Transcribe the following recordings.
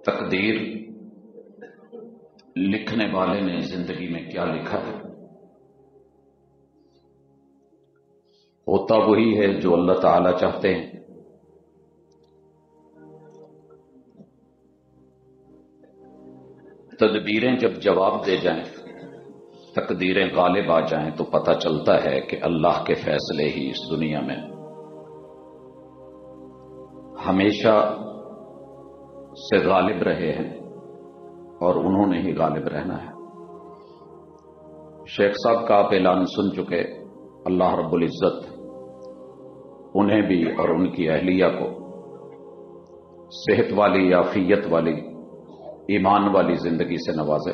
تقدیر لکھنے والے نے زندگی میں کیا لکھا ہے؟ ہوتا وہی ہے جو اللہ تعالی چاہتے ہیں۔ تدبیریں جب جواب دے جائیں، تقدیریں غالب آ جائیں تو پتہ چلتا ہے کہ اللہ کے فیصلے ہی اس دنیا میں ہمیشہ سے غالب رہے ہیں اور انہوں نے ہی غالب رہنا ہے۔ شیخ صاحب کا آپ اعلان سن چکے، اللہ رب العزت انہیں بھی اور ان کی اہلیہ کو صحت والی، عافیت والی، ایمان والی زندگی سے نوازے۔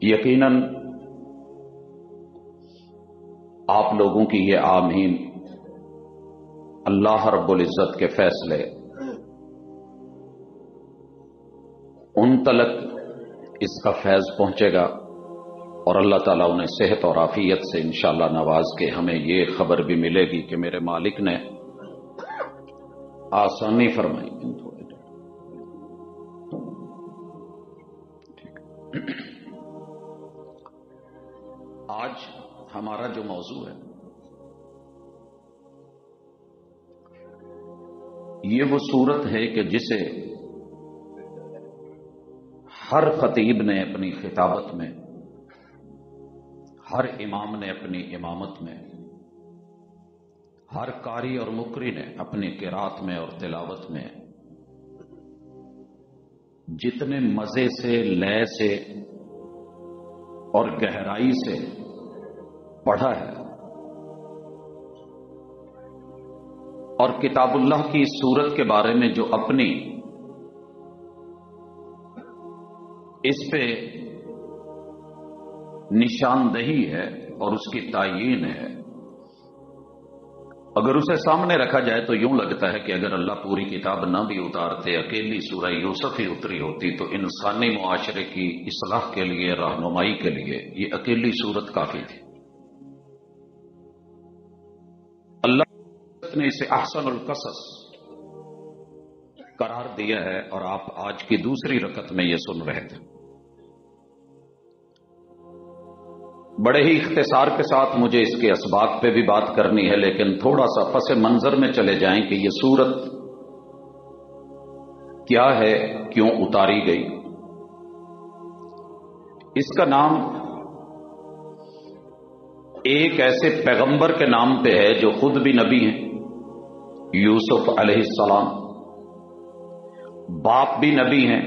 یقیناً آپ لوگوں کی یہ آمین اللہ رب العزت کے فیصلے ان تلک اس کا فیض پہنچے گا اور اللہ تعالیٰ انہیں صحت اور عافیت سے انشاءاللہ نواز کے ہمیں یہ خبر بھی ملے گی کہ میرے مالک نے آسانی فرمائی۔ آج ہمارا جو موضوع ہے یہ وہ صورت ہے کہ جسے ہر خطیب نے اپنی خطابت میں، ہر امام نے اپنی امامت میں، ہر قاری اور مقری نے اپنی قرات میں اور تلاوت میں جتنے مزے سے، لے سے اور گہرائی سے پڑھا ہے، اور کتاب اللہ کی اس سورت کے بارے میں جو اپنی اس پہ نشاندہی ہے اور اس کی تعیین ہے، اگر اسے سامنے رکھا جائے تو یوں لگتا ہے کہ اگر اللہ پوری کتاب نہ بھی اتارتے، اکیلی سورہ یوسف ہی اتری ہوتی تو انسانی معاشرے کی اصلاح کے لیے، رہنمائی کے لیے یہ اکیلی سورت کافی تھی۔ اللہ نے اسے احسن القصص قرار دیا ہے، اور آپ آج کی دوسری رکعت میں یہ سن رہے تھے۔ بڑے ہی اختصار کے ساتھ مجھے اس کے اسباق پہ بھی بات کرنی ہے، لیکن تھوڑا سا پس منظر میں چلے جائیں کہ یہ سورت کیا ہے، کیوں اتاری گئی۔ اس کا نام ایک ایسے پیغمبر کے نام پہ ہے جو خود بھی نبی ہیں، یوسف علیہ السلام، باپ بھی نبی ہیں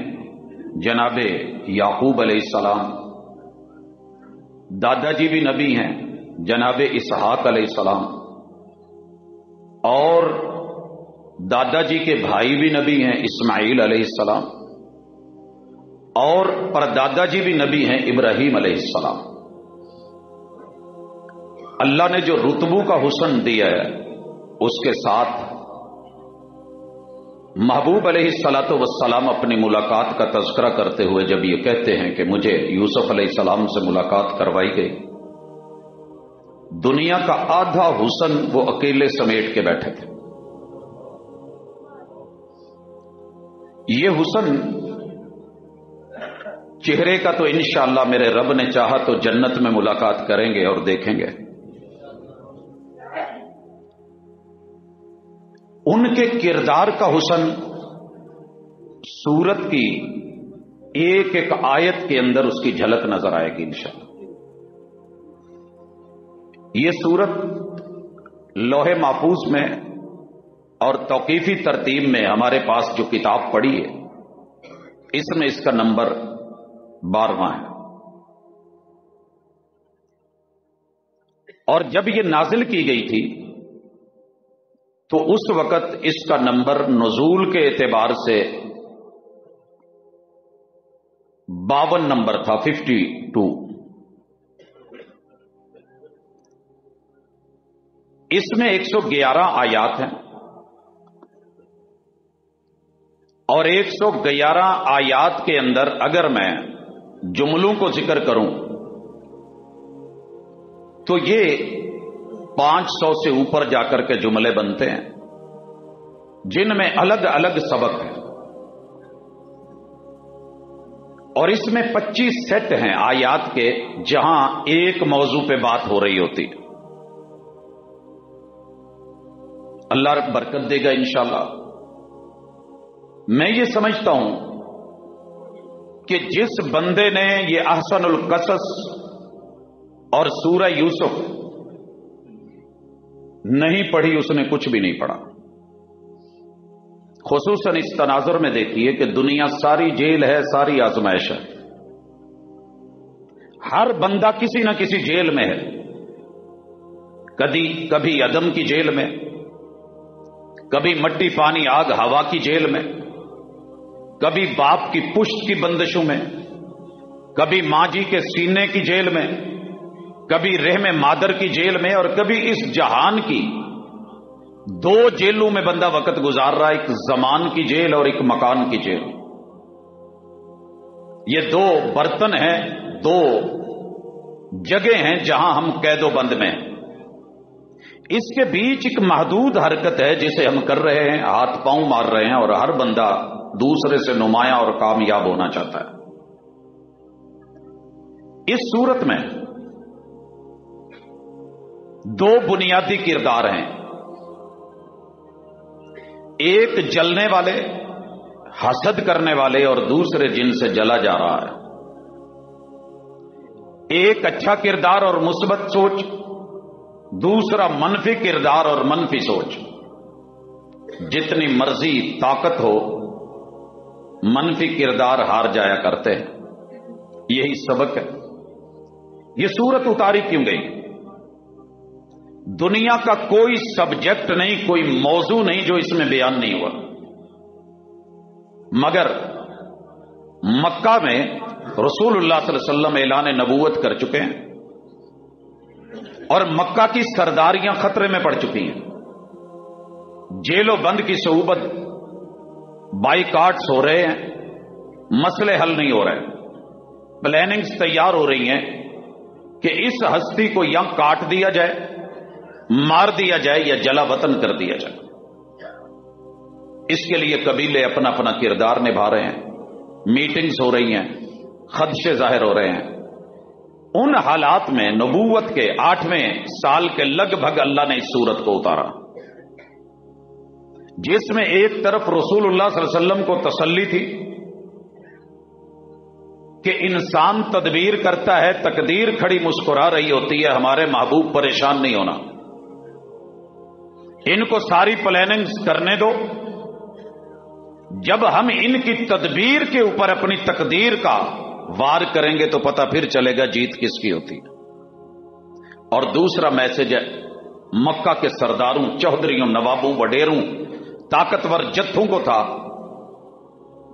جناب یعقوب علیہ السلام، دادا جی بھی نبی ہیں جناب اسحاق علیہ السلام، اور دادا جی کے بھائی بھی نبی ہیں اسماعیل علیہ السلام، اور پردادا جی بھی نبی ہیں ابراہیم علیہ السلام۔ اللہ نے جو رتبوں کا حسن دیا ہے اس کے ساتھ محبوب علیہ الصلاۃ والسلام اپنی ملاقات کا تذکرہ کرتے ہوئے جب یہ کہتے ہیں کہ مجھے یوسف علیہ السلام سے ملاقات کروائی گئی، دنیا کا آدھا حسن وہ اکیلے سمیٹ کے بیٹھے تھے۔ یہ حسن چہرے کا تو انشاءاللہ میرے رب نے چاہا تو جنت میں ملاقات کریں گے اور دیکھیں گے، ان کے کردار کا حسن سورت کی ایک ایک آیت کے اندر اس کی جھلک نظر آئے گی انشاءاللہ۔ یہ سورت لوح محفوظ میں اور توقیفی ترتیب میں ہمارے پاس جو کتاب پڑی ہے اس میں اس کا نمبر 12واں ہے، اور جب یہ نازل کی گئی تھی تو اس وقت اس کا نمبر نزول کے اعتبار سے 52 نمبر تھا، 52۔ اس میں 111 آیات ہیں، اور 111 آیات کے اندر اگر میں جملوں کو ذکر کروں تو یہ 500 سے اوپر جا کر کے جملے بنتے ہیں۔ جن میں الگ الگ سبق ہیں، اور اس میں 25 سیٹ ہیں آیات کے، جہاں ایک موضوع پہ بات ہو رہی ہوتی ہے۔ اللہ رب برکت دے گا انشاءاللہ۔ میں یہ سمجھتا ہوں کہ جس بندے نے یہ احسن القصص اور سورہ یوسف نہیں پڑھی، اس نے کچھ بھی نہیں پڑھا۔ خصوصاً اس تناظر میں دیکھیے کہ دنیا ساری جیل ہے، ساری آزمائش ہے، ہر بندہ کسی نہ کسی جیل میں ہے، کبھی عدم کی جیل میں، کبھی مٹی پانی آگ ہوا کی جیل میں، کبھی باپ کی پشت کی بندشوں میں، کبھی ماں جی کے سینے کی جیل میں، کبھی رحم مادر کی جیل میں، اور کبھی اس جہان کی دو جیلوں میں بندہ وقت گزار رہا ہے، ایک زمان کی جیل اور ایک مکان کی جیل۔ یہ دو برتن ہیں، دو جگہ ہیں جہاں ہم قید و بند میں ہیں۔ اس کے بیچ ایک محدود حرکت ہے جسے ہم کر رہے ہیں، ہاتھ پاؤں مار رہے ہیں، اور ہر بندہ دوسرے سے نمایاں اور کامیاب ہونا چاہتا ہے۔ اس صورت میں دو بنیادی کردار ہیں، ایک جلنے والے، حسد کرنے والے، اور دوسرے جن سے جلا جا رہا ہے۔ ایک اچھا کردار اور مثبت سوچ، دوسرا منفی کردار اور منفی سوچ۔ جتنی مرضی طاقت ہو، منفی کردار ہار جایا کرتے ہیں۔ یہی سبق ہے۔ یہ سورت اتاری کیوں گئی؟ دنیا کا کوئی سبجیکٹ نہیں، کوئی موضوع نہیں جو اس میں بیان نہیں ہوا، مگر مکہ میں رسول اللہ صلی اللہ علیہ وسلم اعلان نبوت کر چکے ہیں، اور مکہ کی سرداریاں خطرے میں پڑ چکی ہیں۔ جیل و بند کی صعوبت، بائیکاٹس ہو رہے ہیں، مسئلے حل نہیں ہو رہے، پلاننگز تیار ہو رہی ہیں کہ اس ہستی کو یا کاٹ دیا جائے، مار دیا جائے، یا جلا وطن کر دیا جائے۔ اس کے لیے قبیلے اپنا اپنا کردار نبھا رہے ہیں، میٹنگز ہو رہی ہیں، خدشے ظاہر ہو رہے ہیں۔ ان حالات میں نبوت کے 8ویں سال کے لگ بھگ اللہ نے اس سورت کو اتارا، جس میں ایک طرف رسول اللہ صلی اللہ علیہ وسلم کو تسلی تھی کہ انسان تدبیر کرتا ہے، تقدیر کھڑی مسکرا رہی ہوتی ہے، ہمارے محبوب پریشان نہیں ہونا، ان کو ساری پلاننگز کرنے دو، جب ہم ان کی تدبیر کے اوپر اپنی تقدیر کا وار کریں گے تو پتہ پھر چلے گا جیت کس کی ہوتی ہے۔ اور دوسرا میسج ہے مکہ کے سرداروں، چودھریوں، نوابوں، وڈیروں، طاقتور جتھوں کو تھا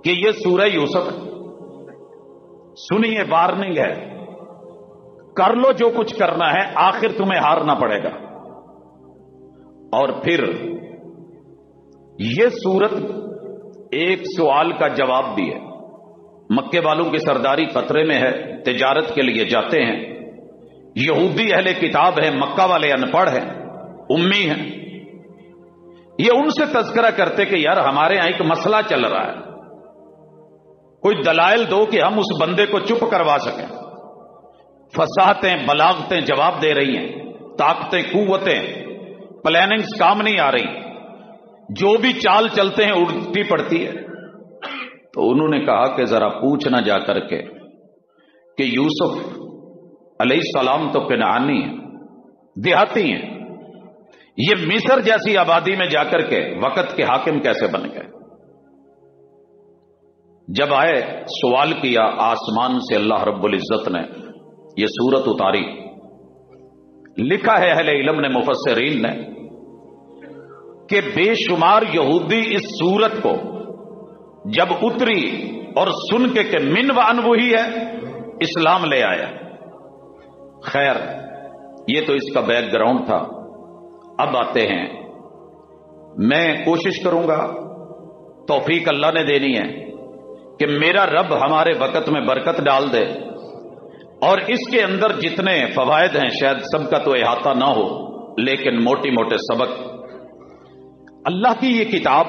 کہ یہ سورہ یوسف ہے، سنیے، وارننگ ہے، کر لو جو کچھ کرنا ہے، آخر تمہیں ہارنا پڑے گا۔ اور پھر یہ سورت ایک سوال کا جواب بھی ہے۔ مکے والوں کی سرداری خطرے میں ہے، تجارت کے لیے جاتے ہیں، یہودی اہل کتاب ہیں، مکہ والے ان پڑھ ہیں، امی ہیں، یہ ان سے تذکرہ کرتے کہ یار ہمارے یہاں ایک مسئلہ چل رہا ہے، کوئی دلائل دو کہ ہم اس بندے کو چپ کروا سکیں۔ فصاحتیں، بلاغتیں جواب دے رہی ہیں، طاقتیں، قوتیں، پلاننگز کام نہیں آ رہی، جو بھی چال چلتے ہیں الٹی پڑتی ہے۔ تو انہوں نے کہا کہ ذرا پوچھنا جا کر کے کہ یوسف علیہ السلام تو کنعانی ہیں، دیہاتی ہیں، یہ مصر جیسی آبادی میں جا کر کے وقت کے حاکم کیسے بن گئے؟ جب آئے سوال کیا، آسمان سے اللہ رب العزت نے یہ سورت اتاری۔ لکھا ہے اہل علم نے، مفسرین نے، کہ بے شمار یہودی اس سورت کو جب اتری اور سن کے کہ من و ان وہی ہے، اسلام لے آیا۔ خیر، یہ تو اس کا بیک گراؤنڈ تھا۔ اب آتے ہیں، میں کوشش کروں گا، توفیق اللہ نے دینی ہے کہ میرا رب ہمارے وقت میں برکت ڈال دے، اور اس کے اندر جتنے فوائد ہیں شاید سب کا تو احاطہ نہ ہو، لیکن موٹی موٹے سبق۔ اللہ کی یہ کتاب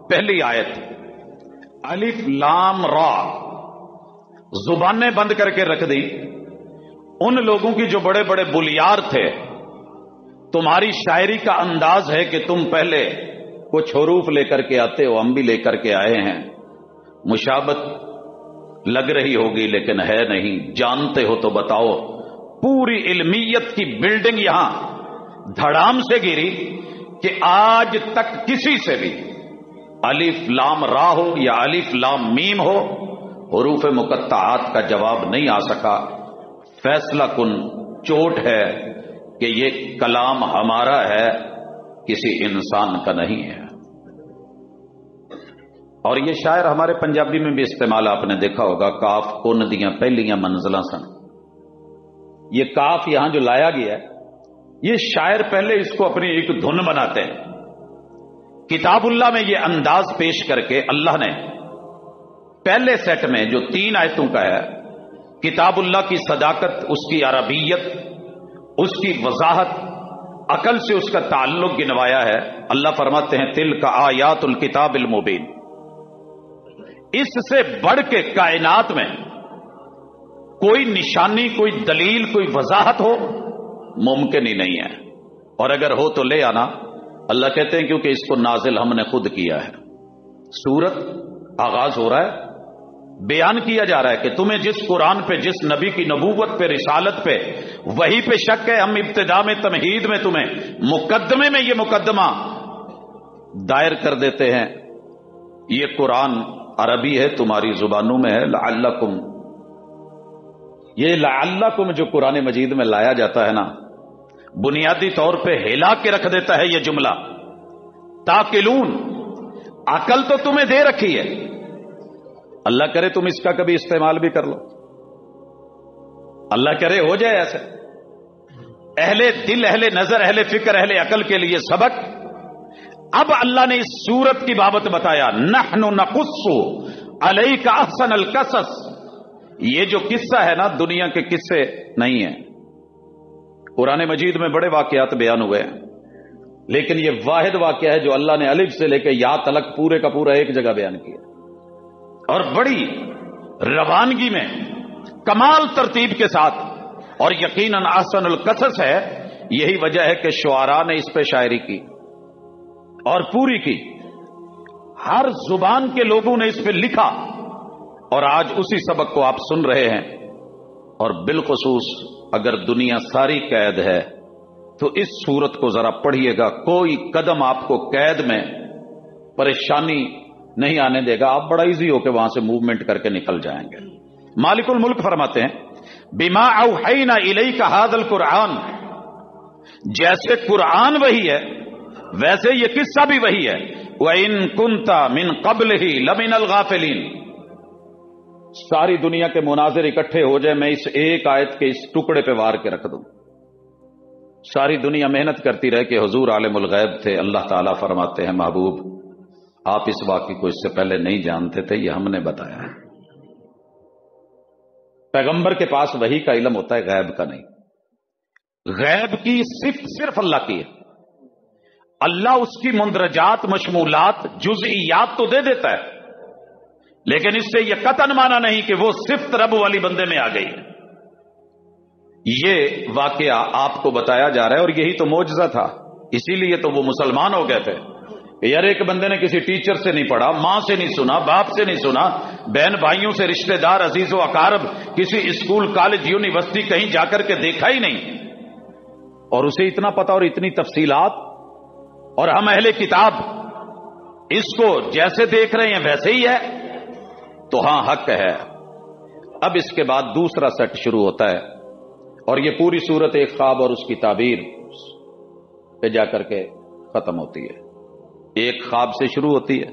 پہلی آیت الف لام را، زبانیں بند کر کے رکھ دی ان لوگوں کی جو بڑے بڑے بلیار تھے. تمہاری شاعری کا انداز ہے کہ تم پہلے کچھ حروف لے کر کے آتے ہو، ہم بھی لے کر کے آئے ہیں. مشابت لگ رہی ہوگی لیکن ہے نہیں. جانتے ہو تو بتاؤ. پوری علمیت کی بلڈنگ یہاں دھڑام سے گری کہ آج تک کسی سے بھی الف لام را ہو یا الف لام میم ہو حروف مقطعات کا جواب نہیں آ سکا. فیصلہ کن چوٹ ہے کہ یہ کلام ہمارا ہے، کسی انسان کا نہیں ہے. اور یہ شاعر ہمارے پنجابی میں بھی استعمال آپ نے دیکھا ہوگا. کاف کن دیاں پہلیاں منزلاں سن. یہ کاف یہاں جو لایا گیا ہے یہ شاعر پہلے اس کو اپنی ایک دھن بناتے ہیں. کتاب اللہ میں یہ انداز پیش کر کے اللہ نے پہلے سیٹ میں جو 3 آیتوں کا ہے، کتاب اللہ کی صداقت، اس کی عربیت، اس کی وضاحت، عقل سے اس کا تعلق گنوایا ہے. اللہ فرماتے ہیں تلک آیات الکتاب المبین. اس سے بڑھ کے کائنات میں کوئی نشانی، کوئی دلیل، کوئی وضاحت ہو ممکن ہی نہیں ہے. اور اگر ہو تو لے آنا. اللہ کہتے ہیں کیونکہ اس کو نازل ہم نے خود کیا ہے. سورت آغاز ہو رہا ہے، بیان کیا جا رہا ہے کہ تمہیں جس قرآن پہ، جس نبی کی نبوت پہ، رسالت پہ، وہی پہ شک ہے. ہم ابتدا میں تمہید میں تمہیں مقدمے میں یہ مقدمہ دائر کر دیتے ہیں. یہ قرآن عربی ہے، تمہاری زبانوں میں ہے. لعلکم، یہ لعلکم جو قرآن مجید میں لایا جاتا ہے نا، بنیادی طور پہ ہلا کے رکھ دیتا ہے یہ جملہ. تاکلون، عقل تو تمہیں دے رکھی ہے، اللہ کرے تم اس کا کبھی استعمال بھی کر لو، اللہ کرے ہو جائے ایسے. اہل دل، اہل نظر، اہل فکر، اہل عقل کے لیے سبق. اب اللہ نے اس سورت کی بابت بتایا، نحن نقص علیک احسن القصص. یہ جو قصہ ہے نا، دنیا کے قصے نہیں ہیں. قرآن مجید میں بڑے واقعات بیان ہوئے ہیں لیکن یہ واحد واقعہ ہے جو اللہ نے الف سے لے کے یا تلک پورے کا پورا ایک جگہ بیان کیا، اور بڑی روانگی میں، کمال ترتیب کے ساتھ. اور یقیناً احسن القصص ہے. یہی وجہ ہے کہ شعراء نے اس پہ شاعری کی اور پوری کی. ہر زبان کے لوگوں نے اس پہ لکھا اور آج اسی سبق کو آپ سن رہے ہیں. اور بالخصوص اگر دنیا ساری قید ہے تو اس سورت کو ذرا پڑھیے گا. کوئی قدم آپ کو قید میں پریشانی نہیں آنے دے گا. آپ بڑا ایزی ہو کے وہاں سے موومنٹ کر کے نکل جائیں گے. مالک الملک فرماتے ہیں بما اوحینا الیک ھذا القرآن، جیسے قرآن وہی ہے ویسے یہ قصہ بھی وہی ہے. وَإِن كُنْتَ مِن قَبْلِهِ لَمِنَ الْغَافِلِينَ. ساری دنیا کے مناظر اکٹھے ہو جائے، میں اس ایک آیت کے اس ٹکڑے پہ وار کے رکھ دوں. ساری دنیا محنت کرتی رہے کہ حضور عالم الغیب تھے. اللہ تعالیٰ فرماتے ہیں محبوب آپ اس واقعے کو اس سے پہلے نہیں جانتے تھے، یہ ہم نے بتایا ہے. پیغمبر کے پاس وحی کا علم ہوتا ہے، غیب کا نہیں. غیب کی صرف اللہ کی ہے. اللہ اس کی مندرجات، مشمولات، جزئیات تو دے دیتا ہے لیکن اس سے یہ قطعاً مانا نہیں کہ وہ صفت رب والی بندے میں آ گئی. یہ واقعہ آپ کو بتایا جا رہا ہے اور یہی تو معجزہ تھا. اسی لیے تو وہ مسلمان ہو گئے تھے. یار ایک بندے نے کسی ٹیچر سے نہیں پڑھا، ماں سے نہیں سنا، باپ سے نہیں سنا، بہن بھائیوں سے، رشتہ دار، عزیز و اقارب، کسی اسکول، کالج، یونیورسٹی کہیں جا کر کے دیکھا ہی نہیں، اور اسے اتنا پتا اور اتنی تفصیلات. اور ہم اہل کتاب اس کو جیسے دیکھ رہے ہیں ویسے ہی ہے، تو ہاں حق ہے. اب اس کے بعد دوسرا سیٹ شروع ہوتا ہے اور یہ پوری صورت ایک خواب اور اس کی تعبیر پہ جا کر کے ختم ہوتی ہے. ایک خواب سے شروع ہوتی ہے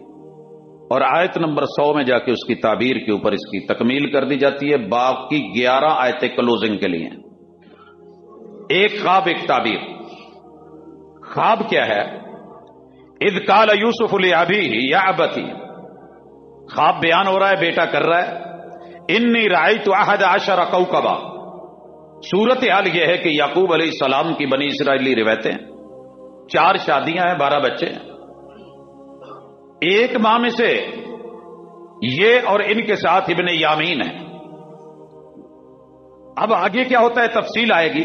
اور آیت نمبر 100 میں جا کے اس کی تعبیر کے اوپر اس کی تکمیل کر دی جاتی ہے. باقی 11 آیتیں کلوزنگ کے لیے. ایک خواب، ایک تعبیر. خواب کیا ہے؟ اذ قال یوسف لابیہ یا ابتی. خواب بیان ہو رہا ہے، بیٹا کر رہا ہے انی رأیت 11 کوکبا. صورت حال یہ ہے کہ یعقوب علیہ السلام کی بنی اسرائیلی روایتیں 4 شادیاں ہیں، 12 بچے ہیں. ایک ماہ میں سے یہ اور ان کے ساتھ ابن یامین ہے. اب آگے کیا ہوتا ہے تفصیل آئے گی.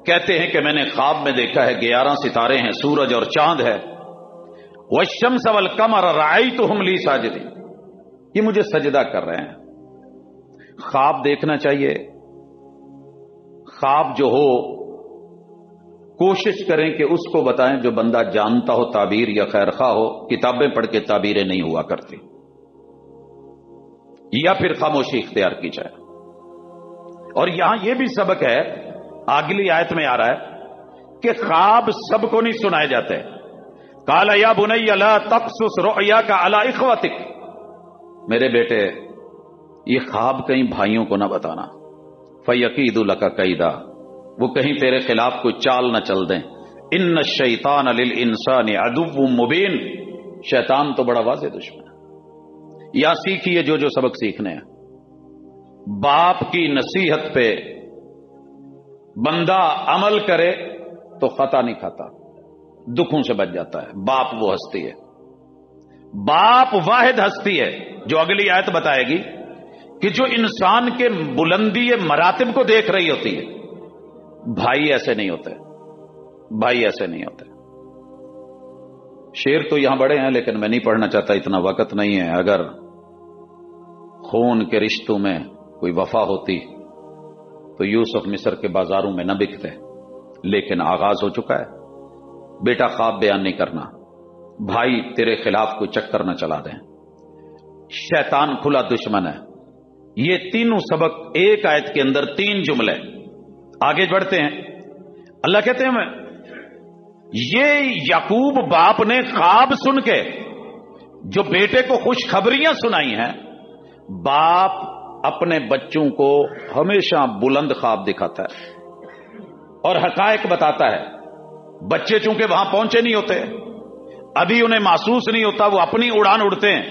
کہتے ہیں کہ میں نے خواب میں دیکھا ہے 11 ستارے ہیں، سورج اور چاند ہے. والشمس والقمر رأیتهم لی ساجدین، یہ مجھے سجدہ کر رہے ہیں. خواب دیکھنا چاہیے. خواب جو ہو کوشش کریں کہ اس کو بتائیں جو بندہ جانتا ہو تعبیر یا خیر خواہ ہو. کتابیں پڑھ کے تعبیریں نہیں ہوا کرتی، یا پھر خاموشی اختیار کی جائے. اور یہاں یہ بھی سبق ہے، اگلی آیت میں آ رہا ہے کہ خواب سب کو نہیں سنائے جاتے. قال یا بنی لا تقصص رؤیاک علی اخوتک، میرے بیٹے یہ خواب کہیں بھائیوں کو نہ بتانا. فیکید لک کیدا، وہ کہیں تیرے خلاف کوئی چال نہ چل دیں. ان الشیطان للانسان عدو مبین، شیطان تو بڑا واضح دشمن ہے. یا سیکھیے جو سبق سیکھنے ہیں. باپ کی نصیحت پہ بندہ عمل کرے تو خطا نہیں کھاتا، دکھوں سے بچ جاتا ہے. باپ وہ ہستی ہے، باپ واحد ہستی ہے جو اگلی آیت بتائے گی کہ جو انسان کے بلندی مراتب کو دیکھ رہی ہوتی ہے. بھائی ایسے نہیں ہوتے، بھائی ایسے نہیں ہوتے. شعر تو یہاں بڑے ہیں لیکن میں نہیں پڑھنا چاہتا، اتنا وقت نہیں ہے. اگر خون کے رشتوں میں کوئی وفا ہوتی تو یوسف مصر کے بازاروں میں نہ بکتے. لیکن آغاز ہو چکا ہے. بیٹا خواب بیان نہیں کرنا، بھائی تیرے خلاف کوئی چکر نہ چلا دیں. شیطان کھلا دشمن ہے. یہ تینوں سبق ایک آیت کے اندر 3 جملے. آگے بڑھتے ہیں. اللہ کہتے ہیں یہ یعقوب باپ نے خواب سن کے جو بیٹے کو خوشخبریاں سنائی ہیں. باپ اپنے بچوں کو ہمیشہ بلند خواب دکھاتا ہے اور حقائق بتاتا ہے. بچے چونکہ وہاں پہنچے نہیں ہوتے، ابھی انہیں محسوس نہیں ہوتا، وہ اپنی اڑان اڑتے ہیں.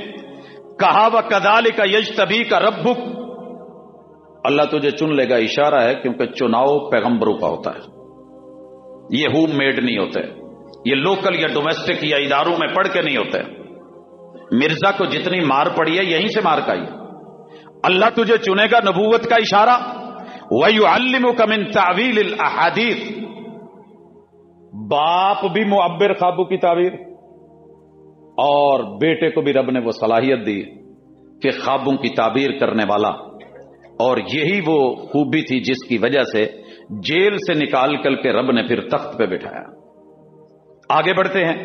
کہا وَكَذَلِكَ يَجْتَبِيكَ رَبُّكَ، اللہ تجھے چن لے گا. اشارہ ہے کیونکہ چناؤ پیغمبروں کا ہوتا ہے، یہ ہوم میڈ نہیں ہوتے، یہ لوکل یا ڈومیسٹک یا اداروں میں پڑھ کے نہیں ہوتے. مرزا کو جتنی مار پڑی ہے یہیں سے مار کھائی. اللہ تجھے چنے گا، نبوت کا اشارہ. وَيُعَلِّمُكَ مِن تَعْوِيلِ الْأَحَادِيثِ، باپ بھی معبر خوابوں کی تعبیر، اور بیٹے کو بھی رب نے وہ صلاحیت دی کہ خوابوں کی تعبیر کرنے والا. اور یہی وہ خوبی تھی جس کی وجہ سے جیل سے نکال کر کے رب نے پھر تخت پہ بٹھایا. آگے بڑھتے ہیں.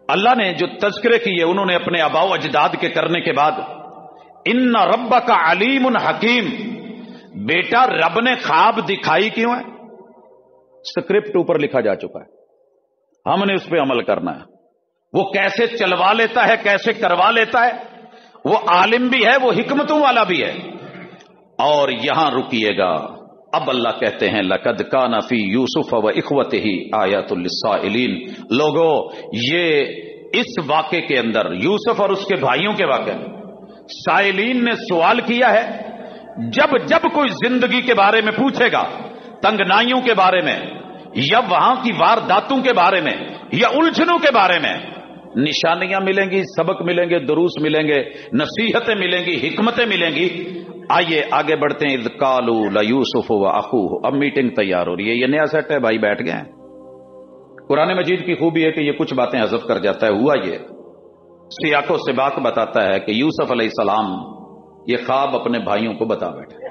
اللہ نے جو تذکرے کیے انہوں نے اپنے آباء و اجداد کے کرنے کے بعد ان ربک علیم حکیم، بیٹا رب نے خواب دکھائی کیوں ہے؟ اسکرپٹ اوپر لکھا جا چکا ہے، ہم نے اس پہ عمل کرنا ہے. وہ کیسے چلوا لیتا ہے، کیسے کروا لیتا ہے، وہ عالم بھی ہے، وہ حکمتوں والا بھی ہے. اور یہاں رکیے گا. اب اللہ کہتے ہیں لقد کان فی یوسف و اخوتہ آیات للسائلین. لوگوں یہ اس واقعے کے اندر، یوسف اور اس کے بھائیوں کے واقعے میں سائلین نے سوال کیا ہے. جب جب کوئی زندگی کے بارے میں پوچھے گا، تنگنائیوں کے بارے میں یا وہاں کی وارداتوں کے بارے میں یا الجھنوں کے بارے میں، نشانیاں ملیں گی، سبق ملیں گے، دروس ملیں گے، نصیحتیں ملیں گی، حکمتیں ملیں گی. آئیے آگے بڑھتے ہیں. اذ قالوا لیوسف واخوہ، اب میٹنگ تیار ہو رہی ہے. یہ نیا سیٹ ہے، بھائی بیٹھ گئے ہیں. قرآن مجید کی خوبی ہے کہ یہ کچھ باتیں حذف کر جاتا ہے. ہوا یہ سیاق و سباق بتاتا ہے کہ یوسف علیہ السلام یہ خواب اپنے بھائیوں کو بتا بیٹھے.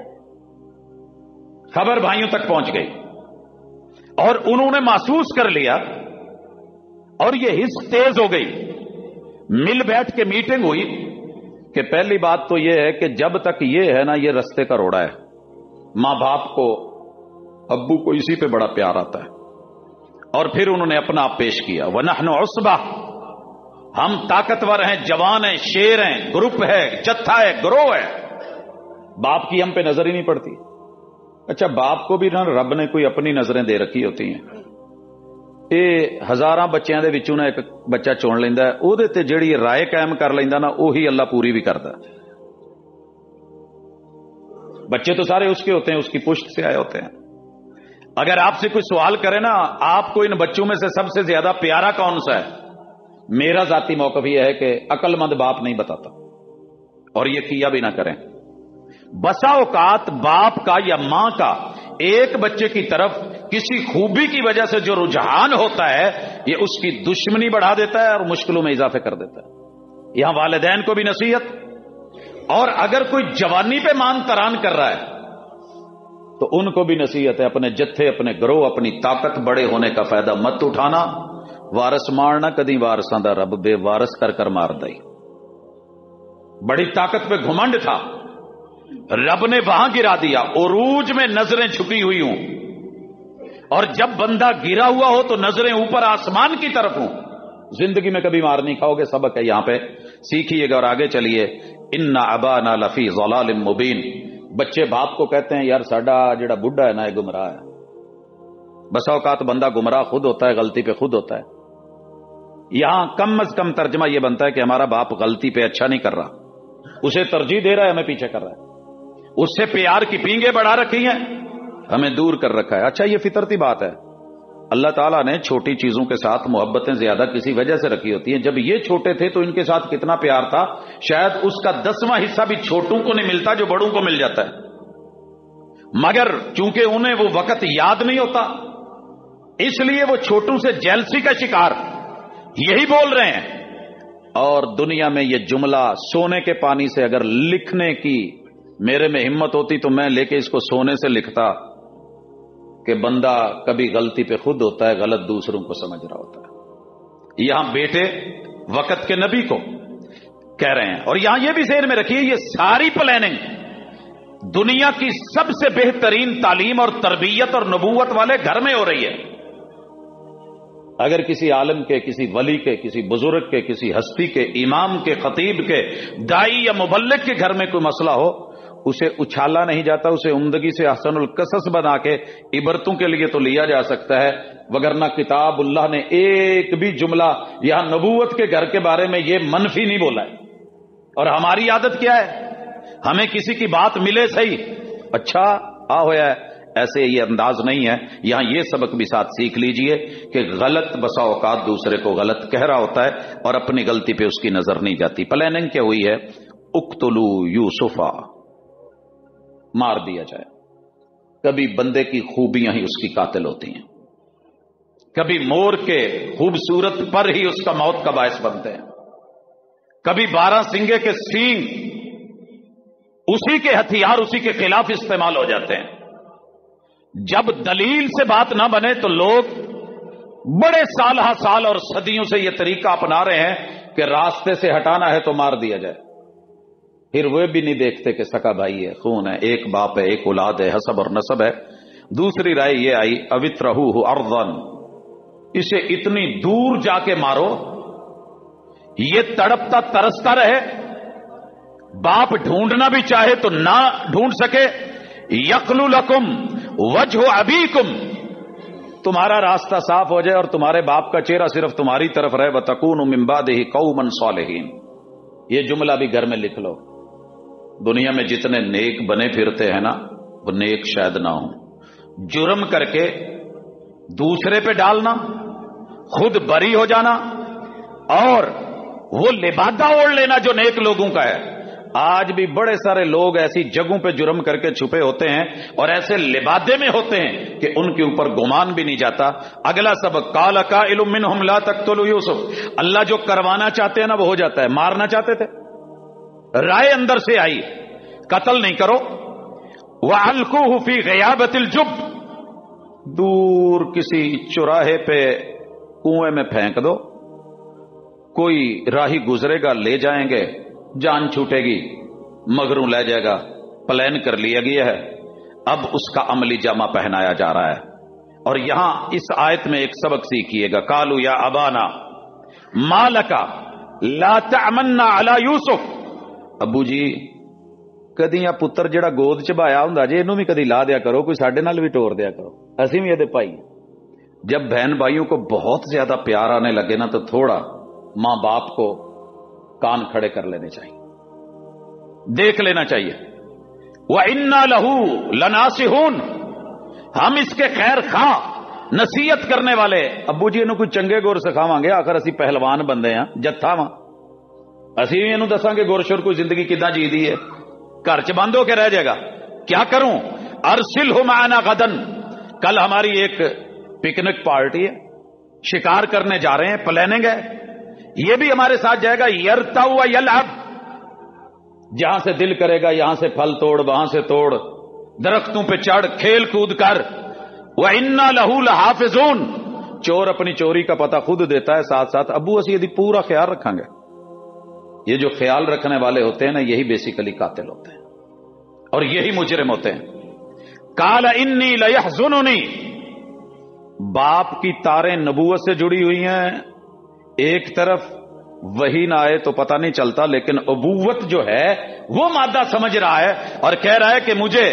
خبر بھائیوں تک پہنچ گئی اور انہوں نے محسوس کر لیا اور یہ حس تیز ہو گئی. مل بیٹھ کے میٹنگ ہوئی کہ پہلی بات تو یہ ہے کہ جب تک یہ ہے نا، یہ رستے کا روڑا ہے. ماں باپ کو، ابو کو اسی پہ بڑا پیار آتا ہے. اور پھر انہوں نے اپنا آپ پیش کیا. وَنَحْنُ عُصْبَةٌ، ہم طاقتور ہیں، جوان ہیں، شیر ہیں، گروپ ہے، جتھا ہے، گروہ ہے. باپ کی ہم پہ نظر ہی نہیں پڑتی. اچھا باپ کو بھی نا رب نے کوئی اپنی نظریں دے رکھی ہوتی ہیں. یہ ہزاراں بچیاں دے وچوں نا ایک بچہ چن لیندا ہے، او دے تے جڑی رائے قائم کر لیندا نا وہی اللہ پوری بھی کردا. بچے تو سارے اس کے ہوتے ہیں، اس کی پشت سے آئے ہوتے ہیں. اگر آپ سے کوئی سوال کرے نا آپ کو ان بچوں میں سے سب سے زیادہ پیارا کون سا ہے، میرا ذاتی موقف یہ ہے کہ عقل مند باپ نہیں بتاتا، اور یہ کیا بھی نہ کریں۔ بسا اوقات باپ کا یا ماں کا ایک بچے کی طرف کسی خوبی کی وجہ سے جو رجحان ہوتا ہے یہ اس کی دشمنی بڑھا دیتا ہے اور مشکلوں میں اضافے کر دیتا ہے۔ یہاں والدین کو بھی نصیحت، اور اگر کوئی جوانی پہ مان تران کر رہا ہے تو ان کو بھی نصیحت ہے، اپنے جتھے، اپنے گروہ، اپنی طاقت بڑے ہونے کا فائدہ مت اٹھانا۔ وارس مارنا کدی وارساں دا رب بے وارس کر کر مار دئی۔ بڑی طاقت پہ گھمنڈ تھا، رب نے وہاں گرا دیا، عروج میں نظریں چھپی ہوئی ہوں، اور جب بندہ گرا ہوا ہو تو نظریں اوپر آسمان کی طرف ہوں۔ زندگی میں کبھی مار نہیں کھاؤ گے، سبق ہے یہاں پہ، سیکھیے گا اور آگے چلیے۔ ان ابانا لفی ضلال مبین، بچے باپ کو کہتے ہیں یار ساڈا جڑا بڈھا ہے نا یہ گمراہ ہے۔ بسا اوقات بندہ گمراہ خود ہوتا ہے، غلطی پہ خود ہوتا ہے۔ یہاں کم از کم ترجمہ یہ بنتا ہے کہ ہمارا باپ غلطی پہ اچھا نہیں کر رہا، اسے ترجیح دے رہا ہے، ہمیں پیچھے کر رہا ہے، اس سے پیار کی پینگیں بڑھا رکھی ہیں، ہمیں دور کر رکھا ہے۔ اچھا یہ فطرتی بات ہے، اللہ تعالیٰ نے چھوٹی چیزوں کے ساتھ محبتیں زیادہ کسی وجہ سے رکھی ہوتی ہیں۔ جب یہ چھوٹے تھے تو ان کے ساتھ کتنا پیار تھا، شاید اس کا 10واں حصہ بھی چھوٹوں کو نہیں ملتا جو بڑوں کو مل جاتا ہے، مگر چونکہ انہیں وہ وقت یاد نہیں ہوتا اس لیے وہ چھوٹوں سے جیلسی کا شکار یہی بول رہے ہیں۔ اور دنیا میں یہ جملہ سونے کے پانی سے اگر لکھنے کی میرے میں ہمت ہوتی تو میں لے کے اس کو سونے سے لکھتا کہ بندہ کبھی غلطی پہ خود ہوتا ہے، غلط دوسروں کو سمجھ رہا ہوتا ہے۔ یہاں بیٹے وقت کے نبی کو کہہ رہے ہیں، اور یہاں یہ بھی ذہن میں رکھیے یہ ساری پلاننگ دنیا کی سب سے بہترین تعلیم اور تربیت اور نبوت والے گھر میں ہو رہی ہے۔ اگر کسی عالم کے، کسی ولی کے، کسی بزرگ کے، کسی ہستی کے، امام کے، خطیب کے، دائی یا مبلغ کے گھر میں کوئی مسئلہ ہو، اسے اچھالا نہیں جاتا، اسے عمدگی سے احسن القصص بنا کے عبرتوں کے لیے تو لیا جا سکتا ہے، وگرنہ کتاب اللہ نے ایک بھی جملہ یہاں نبوت کے گھر کے بارے میں یہ منفی نہیں بولا ہے۔ اور ہماری عادت کیا ہے، ہمیں کسی کی بات ملے صحیح، اچھا آ ہویا ہے، ایسے یہ انداز نہیں ہے۔ یہاں یہ سبق بھی ساتھ سیکھ لیجئے کہ غلط بسا اوقات دوسرے کو غلط کہہ رہا ہوتا ہے اور اپنی غلطی پہ اس کی نظر نہیں جاتی۔ پلاننگ کیا ہوئی ہے، اقتلو یوسفا، مار دیا جائے۔ کبھی بندے کی خوبیاں ہی اس کی قاتل ہوتی ہیں، کبھی مور کے خوبصورت پر ہی اس کا موت کا باعث بنتے ہیں، کبھی 12 سنگے کے سینگ اسی کے ہتھیار اسی کے خلاف استعمال ہو جاتے ہیں۔ جب دلیل سے بات نہ بنے تو لوگ بڑے سال ہا سال اور صدیوں سے یہ طریقہ اپنا رہے ہیں کہ راستے سے ہٹانا ہے تو مار دیا جائے، پھر وہ بھی نہیں دیکھتے کہ سکا بھائی ہے، خون ہے، ایک باپ ہے، ایک اولاد ہے، حسب اور نسب ہے۔ دوسری رائے یہ آئی اوترہوہ ارضن، اسے اتنی دور جا کے مارو یہ تڑپتا ترستا رہے، باپ ڈھونڈنا بھی چاہے تو نہ ڈھونڈ سکے۔ یقلو لکم وجہ ابیکم، تمہارا راستہ صاف ہو جائے اور تمہارے باپ کا چہرہ صرف تمہاری طرف رہے۔ وتکونوا من بعدہ قوما صالحین، یہ جملہ بھی گھر میں لکھ لو۔ دنیا میں جتنے نیک بنے پھرتے ہیں نا وہ نیک شاید نہ ہوں۔ جرم کر کے دوسرے پہ ڈالنا، خود بری ہو جانا اور وہ لبادہ اوڑھ لینا جو نیک لوگوں کا ہے۔ آج بھی بڑے سارے لوگ ایسی جگہوں پہ جرم کر کے چھپے ہوتے ہیں اور ایسے لبادے میں ہوتے ہیں کہ ان کے اوپر گمان بھی نہیں جاتا۔ اگلا سبق قال قائل منہم لا تقتلوا یوسف، اللہ جو کروانا چاہتے ہیں نا وہ ہو جاتا ہے۔ مارنا چاہتے تھے، رائے اندر سے آئی قتل نہیں کرو۔ وَأَلْقُوهُ فِي غَيَابَةِ الْجُبِّ، دور کسی چوراہے پہ کنویں میں پھینک دو، کوئی راہی گزرے گا لے جائیں گے، جان چھوٹے گی، مگروں لے جائے گا، پلان کر لیا گیا ہے۔ اب اس کا عملی جامہ پہنایا جا رہا ہے۔ اور یہاں اس آیت میں ایک سبق سیکھیے گا، قالوا یا ابانا ما لک لا تعمنا علی یوسف، ابو جی کدی آ پتر جڑا گود چبایا ہوں جی اینو بھی کدی لا دیا کرو، کوئی ساڈے نال بھی ٹور دیا کرو، اسی بھی یہ بھائی۔ جب بہن بھائیوں کو بہت زیادہ پیار آنے لگے نا تو تھوڑا ماں باپ کو کان کھڑے کر لینے چاہیے، دیکھ لینا چاہیے۔ وَإِنَّا لَهُ لَنَاصِحُونَ، ہم اس کے خیر خواہ نصیحت کرنے والے ابو جی انہوں کوئی چنگے گور سکھاواں گے، آخر اسی پہلوان بندے ہیں، جتھا واں، اسی بھی انہوں دساں گے گور شور کوئی زندگی کداں جی دی ہے، گھر چ بند ہو کے رہ جائے گا، کیا کروں؟ ارسلہ معنا غدن، کل ہماری ایک پکنک پارٹی ہے، شکار کرنے جا رہے ہیں، پلاننگ ہے، یہ بھی ہمارے ساتھ جائے گا، یرتع و یلعب، جہاں سے دل کرے گا یہاں سے پھل توڑ، وہاں سے توڑ، درختوں پہ چڑھ، کھیل کود کر، وَإِنَّا لَهُ لَحَافِظُونَ، چور اپنی چوری کا پتہ خود دیتا ہے، ساتھ ساتھ ابو اسی دی پورا خیال رکھاں گے۔ یہ جو خیال رکھنے والے ہوتے ہیں نا، یہی بیسیکلی قاتل ہوتے ہیں اور یہی مجرم ہوتے ہیں۔ قال انی لیحزننی، باپ کی تاریں نبوت سے جڑی ہوئی ہیں، ایک طرف وہی نہ آئے تو پتہ نہیں چلتا، لیکن ابوت جو ہے وہ مادہ سمجھ رہا ہے اور کہہ رہا ہے کہ مجھے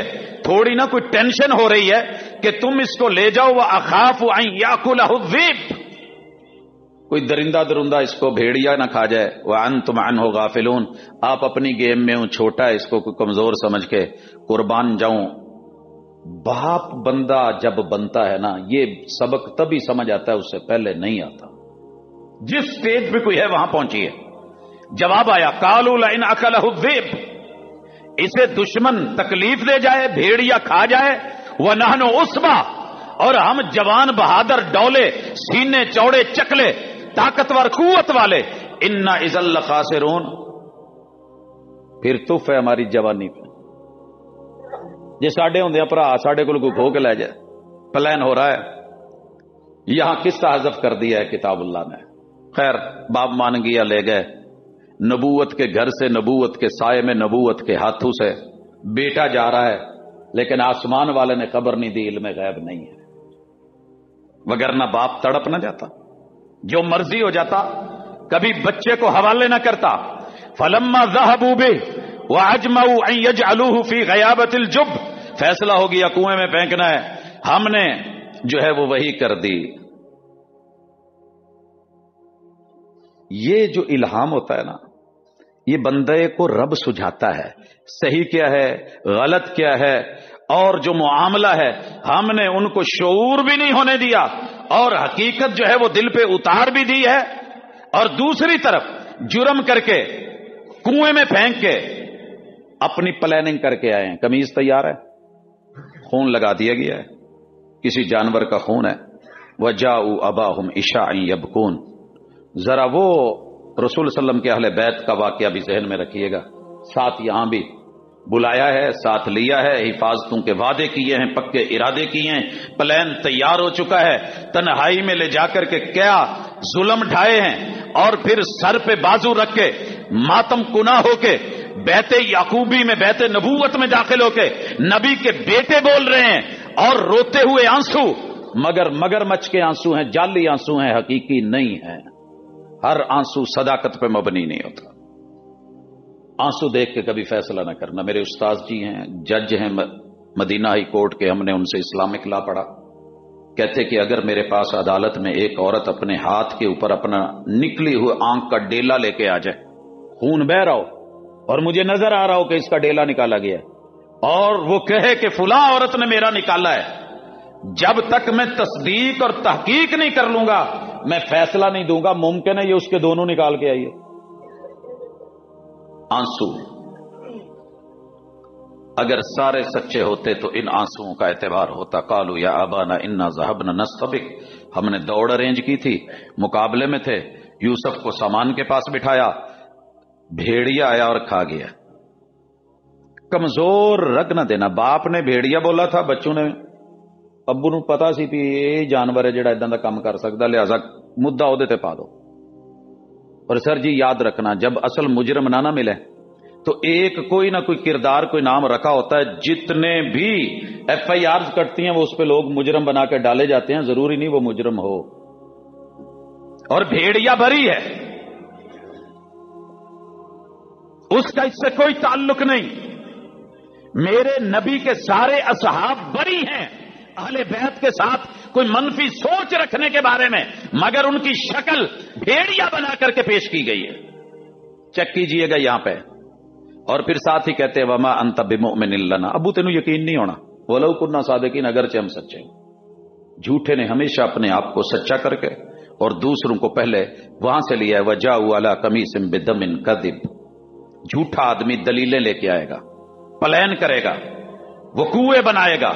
تھوڑی نا کوئی ٹینشن ہو رہی ہے کہ تم اس کو لے جاؤ، وَأَخَافُ أَن يَأْكُلَهُ الذِّئْبُ، کوئی درندہ درندہ اس کو بھیڑیا نہ کھا جائے، وَأَنْتُمْ عَنْهُ غَافِلُونَ، آپ اپنی گیم میں ہوں، چھوٹا ہے، اس کو کوئی کمزور سمجھ کے قربان جاؤں۔ باپ بندہ جب بنتا ہے نا، یہ سبق تبھی سمجھ آتا ہے، اس سے پہلے نہیں آتا۔ جس سٹیج پہ کوئی ہے وہاں پہنچی ہے۔ جواب آیا قالوا لئن اکلہ الذئب، اسے دشمن تکلیف دے جائے، بھیڑیا کھا جائے، ونحن عصبہ، اور ہم جوان بہادر ڈولے، سینے چوڑے چکلے، طاقتور قوت والے، انا اذا لخاسرون، پھر تف ہے ہماری جوانی پہ۔ جی ساڈے ہوندے بھرا ساڈے کول کوئی کھو کے لے جائے، پلان ہو رہا ہے۔ یہاں قصہ حذف کر دیا ہے کتاب اللہ نے۔ خیر، باپ مان گیا، لے گئے، نبوت کے گھر سے، نبوت کے سائے میں، نبوت کے ہاتھوں سے بیٹا جا رہا ہے، لیکن آسمان والے نے خبر نہیں دی، علم غیب نہیں ہے، وگرنہ باپ تڑپ نہ جاتا، جو مرضی ہو جاتا، کبھی بچے کو حوالے نہ کرتا۔ فلما ذهبوا به واجمعوا ان يجعلوه في غيابة الجب، فیصلہ ہو گیا کنویں میں پھینکنا ہے، ہم نے جو ہے وہ وہی کر دی۔ یہ جو الہام ہوتا ہے نا، یہ بندے کو رب سجھاتا ہے، صحیح کیا ہے، غلط کیا ہے، اور جو معاملہ ہے ہم نے ان کو شعور بھی نہیں ہونے دیا، اور حقیقت جو ہے وہ دل پہ اتار بھی دی ہے، اور دوسری طرف جرم کر کے کنویں میں پھینک کے اپنی پلاننگ کر کے آئے ہیں۔ قمیض تیار ہے، خون لگا دیا گیا ہے، کسی جانور کا خون ہے۔ وَجَاءُوا أَبَاهُمْ عِشَاءً يَبْكُونَ، ذرا وہ رسول صلی اللہ علیہ وسلم کے اہل بیت کا واقعہ بھی ذہن میں رکھیے گا، ساتھ یہاں بھی بلایا ہے، ساتھ لیا ہے، حفاظتوں کے وعدے کیے ہیں، پکے ارادے کیے ہیں، پلان تیار ہو چکا ہے، تنہائی میں لے جا کر کے کیا ظلم ڈھائے ہیں، اور پھر سر پہ بازو رکھ کے ماتم کنا ہو کے بیت یعقوبی میں، بیت نبوت میں داخل ہو کے نبی کے بیٹے بول رہے ہیں، اور روتے ہوئے آنسو، مگر مگرمچھ کے آنسو ہیں، جعلی آنسو ہیں، حقیقی نہیں ہیں۔ ہر آنسو صداقت پہ مبنی نہیں ہوتا۔ آنسو دیکھ کے کبھی فیصلہ نہ کرنا۔ میرے استاد جی ہیں، جج ہیں مدینہ ہائی کورٹ کے، ہم نے ان سے اسلامک لا پڑھا، کہتے کہ اگر میرے پاس عدالت میں ایک عورت اپنے ہاتھ کے اوپر اپنا نکلی ہوئے آنکھ کا ڈیلا لے کے آ جائے، خون بہ رہا ہو اور مجھے نظر آ رہا ہو کہ اس کا ڈیلا نکالا گیا ہے، اور وہ کہے کہ فلاں عورت نے میرا نکالا ہے، جب تک میں تصدیق اور تحقیق نہیں کر لوں گا میں فیصلہ نہیں دوں گا۔ ممکن ہے یہ اس کے دونوں نکال کے آئیے۔ آنسو اگر سارے سچے ہوتے تو ان آنسوؤں کا اعتبار ہوتا۔ قالوا یا ابانا انا ذهبنا نستبق، ہم نے دوڑ ارینج کی تھی، مقابلے میں تھے، یوسف کو سامان کے پاس بٹھایا، بھیڑیا آیا اور کھا گیا۔ کمزور رگ نہ دینا۔ باپ نے بھیڑیا بولا تھا، بچوں نے ابو نو پتا سی بھی یہ جانور ہے جڑا اداں دا کام کر سکتا، لہذا مدعا اودے تے پا دو۔ اور سر جی یاد رکھنا، جب اصل مجرم نہ ملے تو ایک کوئی نہ کوئی کردار، کوئی نام رکھا ہوتا ہے، جتنے بھی ایف آئی آرز کٹتی ہیں وہ اس پہ لوگ مجرم بنا کے ڈالے جاتے ہیں، ضروری نہیں وہ مجرم ہو۔ اور بھیڑیا بری ہے، اس کا اس سے کوئی تعلق نہیں۔ میرے نبی کے سارے اصحاب بری ہیں اہل بیت کے ساتھ کوئی منفی سوچ رکھنے کے بارے میں، مگر ان کی شکل بھیڑیا بنا کر کے پیش کی گئی ہے۔ چیک کیجئے گا یہاں پہ۔ اور پھر ساتھ ہی کہتے ہیں وما انت بمؤمن لنا، ابو تینوں یقین نہیں ہونا، ولو کنا صادقین، اگرچہ ہم سچے ہیں۔ جھوٹے نے ہمیشہ اپنے آپ کو سچا کر کے اور دوسروں کو پہلے وہاں سے لیا ہے وجاءوا علی قمیص بدم کذب. جھوٹا آدمی دلیلیں لے کے آئے گا، پلان کرے گا، وقوع بنائے گا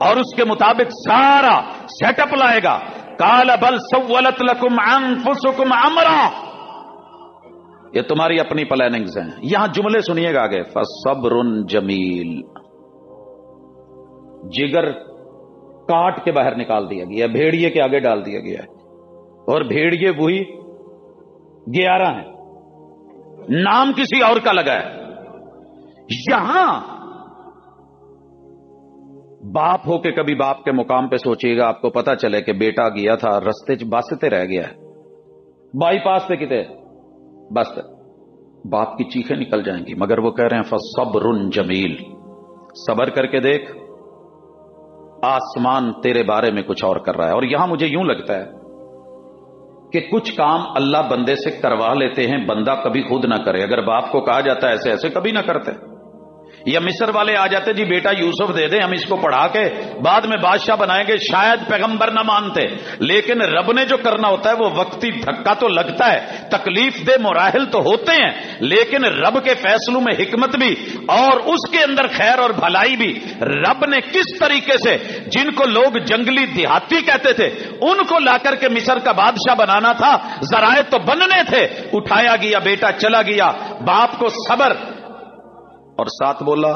اور اس کے مطابق سارا سیٹ اپ لائے گا. قال بل سولت لکم انفسکم امرا، یہ تمہاری اپنی پلاننگز ہیں. یہاں جملے سنیے گا آگے، فصبر جمیل، جگر کاٹ کے باہر نکال دیا گیا، بھیڑیے کے آگے ڈال دیا گیا ہے، اور بھیڑیے وہی 11 ہیں، نام کسی اور کا لگا ہے. یہاں باپ ہو کے کبھی باپ کے مقام پہ سوچیے گا، آپ کو پتا چلے کہ بیٹا گیا تھا رستے باستے رہ گیا ہے، بائی پاس پہ کتے بس، باپ کی چیخیں نکل جائیں گی. مگر وہ کہہ رہے ہیں فصبر جمیل، صبر کر کے دیکھ، آسمان تیرے بارے میں کچھ اور کر رہا ہے. اور یہاں مجھے یوں لگتا ہے کہ کچھ کام اللہ بندے سے کروا لیتے ہیں، بندہ کبھی خود نہ کرے. اگر باپ کو کہا جاتا ہے ایسے ایسے، کبھی نہ کرتے. یا مصر والے آ جاتے، جی بیٹا یوسف دے دیں، ہم اس کو پڑھا کے بعد میں بادشاہ بنائیں گے، شاید پیغمبر نہ مانتے. لیکن رب نے جو کرنا ہوتا ہے وہ وقتی دھکا تو لگتا ہے، تکلیف دہ مراحل تو ہوتے ہیں، لیکن رب کے فیصلوں میں حکمت بھی اور اس کے اندر خیر اور بھلائی بھی. رب نے کس طریقے سے جن کو لوگ جنگلی دیہاتی کہتے تھے ان کو لا کر کے مصر کا بادشاہ بنانا تھا، ذرائع تو بننے تھے، اٹھایا گیا، بیٹا چلا گیا. باپ کو صبر، اور ساتھ بولا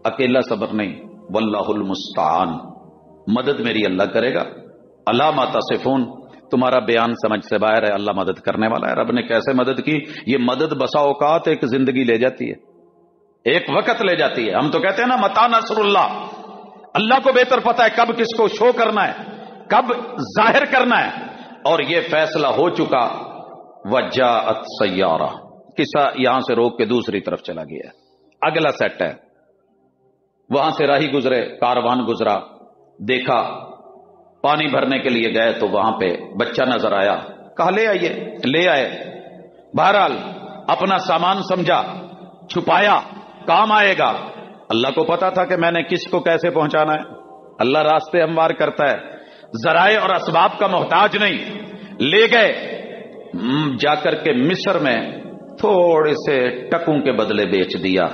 اکیلا صبر نہیں، واللہ المستعان، مدد میری اللہ کرے گا. اللہ ما تصفون، تمہارا بیان سمجھ سے باہر ہے، اللہ مدد کرنے والا ہے. رب نے کیسے مدد کی؟ یہ مدد بسا اوقات ایک زندگی لے جاتی ہے، ایک وقت لے جاتی ہے. ہم تو کہتے ہیں نا متا نصر اللہ، اللہ کو بہتر پتا ہے کب کس کو شو کرنا ہے، کب ظاہر کرنا ہے. اور یہ فیصلہ ہو چکا. وجاءت سیارہ، قصہ یہاں سے روک کے دوسری طرف چلا گیا. اگلا سیٹ ہے، وہاں سے راہی گزرے، کاروان گزرا، دیکھا پانی بھرنے کے لیے گئے تو وہاں پہ بچہ نظر آیا، کہا لے آئیے، لے آئے. بہرحال اپنا سامان سمجھا، چھپایا، کام آئے گا. اللہ کو پتا تھا کہ میں نے کس کو کیسے پہنچانا ہے. اللہ راستے ہموار کرتا ہے، ذرائع اور اسباب کا محتاج نہیں. لے گئے، جا کر کے مصر میں تھوڑے سے ٹکوں کے بدلے بیچ دیا.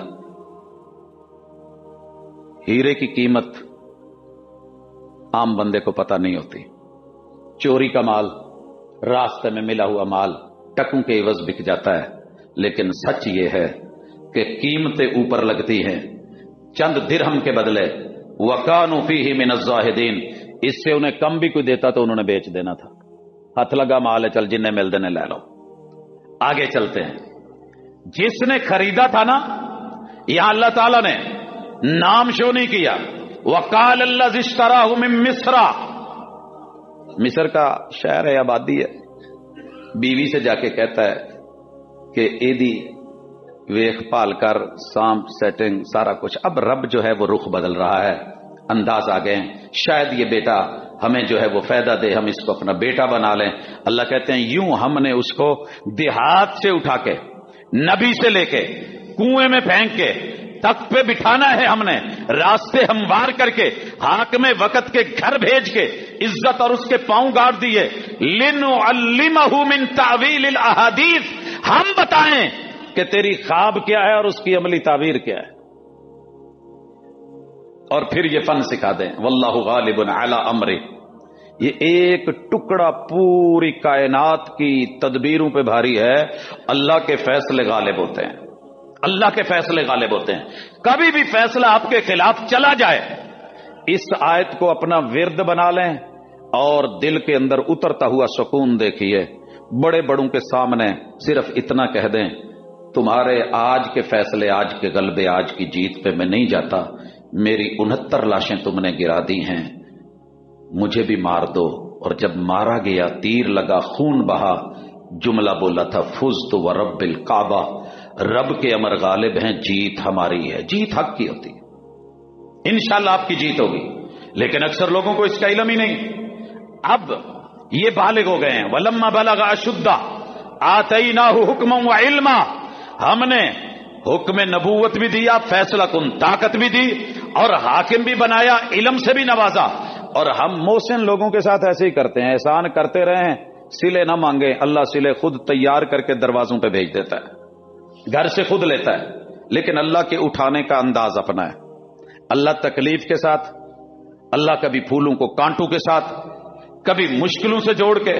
ہیرے کی قیمت عام بندے کو پتہ نہیں ہوتی. چوری کا مال، راستے میں ملا ہوا مال ٹکوں کے عوض بک جاتا ہے. لیکن سچ یہ ہے کہ قیمتیں اوپر لگتی ہیں، چند درہم کے بدلے. وَكَانُوا فِيهِ مِنَ الزَّاهِدِينَ، اس سے انہیں کم بھی کوئی دیتا تو انہوں نے بیچ دینا تھا. ہاتھ لگا مال ہے، چل جنہیں مل دینے لے لو. آگے چلتے ہیں. جس نے خریدا تھا نا، یہاں اللہ تعالیٰ نے نام شو نہیں کیا. وقال الذی اشتراہ من مصر، مصر کا شہر ہے، آبادی ہے. بیوی سے جا کے کہتا ہے کہ ایدی ویخ پال کر سانپ سیٹنگ سارا کچھ. اب رب جو ہے وہ رخ بدل رہا ہے، انداز آ گئے ہیں، شاید یہ بیٹا ہمیں جو ہے وہ فائدہ دے، ہم اس کو اپنا بیٹا بنا لیں. اللہ کہتے ہیں یوں ہم نے اس کو دیہات سے اٹھا کے، نبی سے لے کے، کنویں میں پھینک کے، تخت پہ بٹھانا ہے ہم نے، راستے ہموار کر کے، حاکم وقت کے گھر بھیج کے، عزت اور اس کے پاؤں گاڑ دیے. لنعلمہ من تعویل الاحادیث، ہم بتائیں کہ تیری خواب کیا ہے اور اس کی عملی تعبیر کیا ہے، اور پھر یہ فن سکھا دیں. واللہ غالب علی امرہ، یہ ایک ٹکڑا پوری کائنات کی تدبیروں پہ بھاری ہے. اللہ کے فیصلے غالب ہوتے ہیں، اللہ کے فیصلے غالب ہوتے ہیں. کبھی بھی فیصلہ آپ کے خلاف چلا جائے، اس آیت کو اپنا ورد بنا لیں اور دل کے اندر اترتا ہوا سکون دیکھیے. بڑے بڑوں کے سامنے صرف اتنا کہہ دیں، تمہارے آج کے فیصلے، آج کے غلبے، آج کی جیت پہ میں نہیں جاتا، میری 69 لاشیں تم نے گرا دی ہیں، مجھے بھی مار دو. اور جب مارا گیا، تیر لگا، خون بہا، جملہ بولا تھا فزت ورب الکعبہ، رب کے امر غالب ہیں، جیت ہماری ہے. جیت حق کی ہوتی ہے، انشاءاللہ آپ کی جیت ہوگی. لیکن اکثر لوگوں کو اس کا علم ہی نہیں. اب یہ بالغ ہو گئے ہیں. وَلَمَّا بَلَغَ أَشُدَّهُ آتَيْنَاهُ حُكْمًا وَعِلْمًا، ہم نے حکم نبوت بھی دیا، فیصلہ کن طاقت بھی دی، اور حاکم بھی بنایا، علم سے بھی نوازا. اور ہم محسن لوگوں کے ساتھ ایسے ہی کرتے ہیں، احسان کرتے رہیں، سلے نہ مانگیں، اللہ سلے خود تیار کر کے دروازوں پہ بھیج دیتا ہے، گھر سے خود لیتا ہے. لیکن اللہ کے اٹھانے کا انداز اپنا ہے. اللہ تکلیف کے ساتھ، اللہ کبھی پھولوں کو کانٹوں کے ساتھ، کبھی مشکلوں سے جوڑ کے.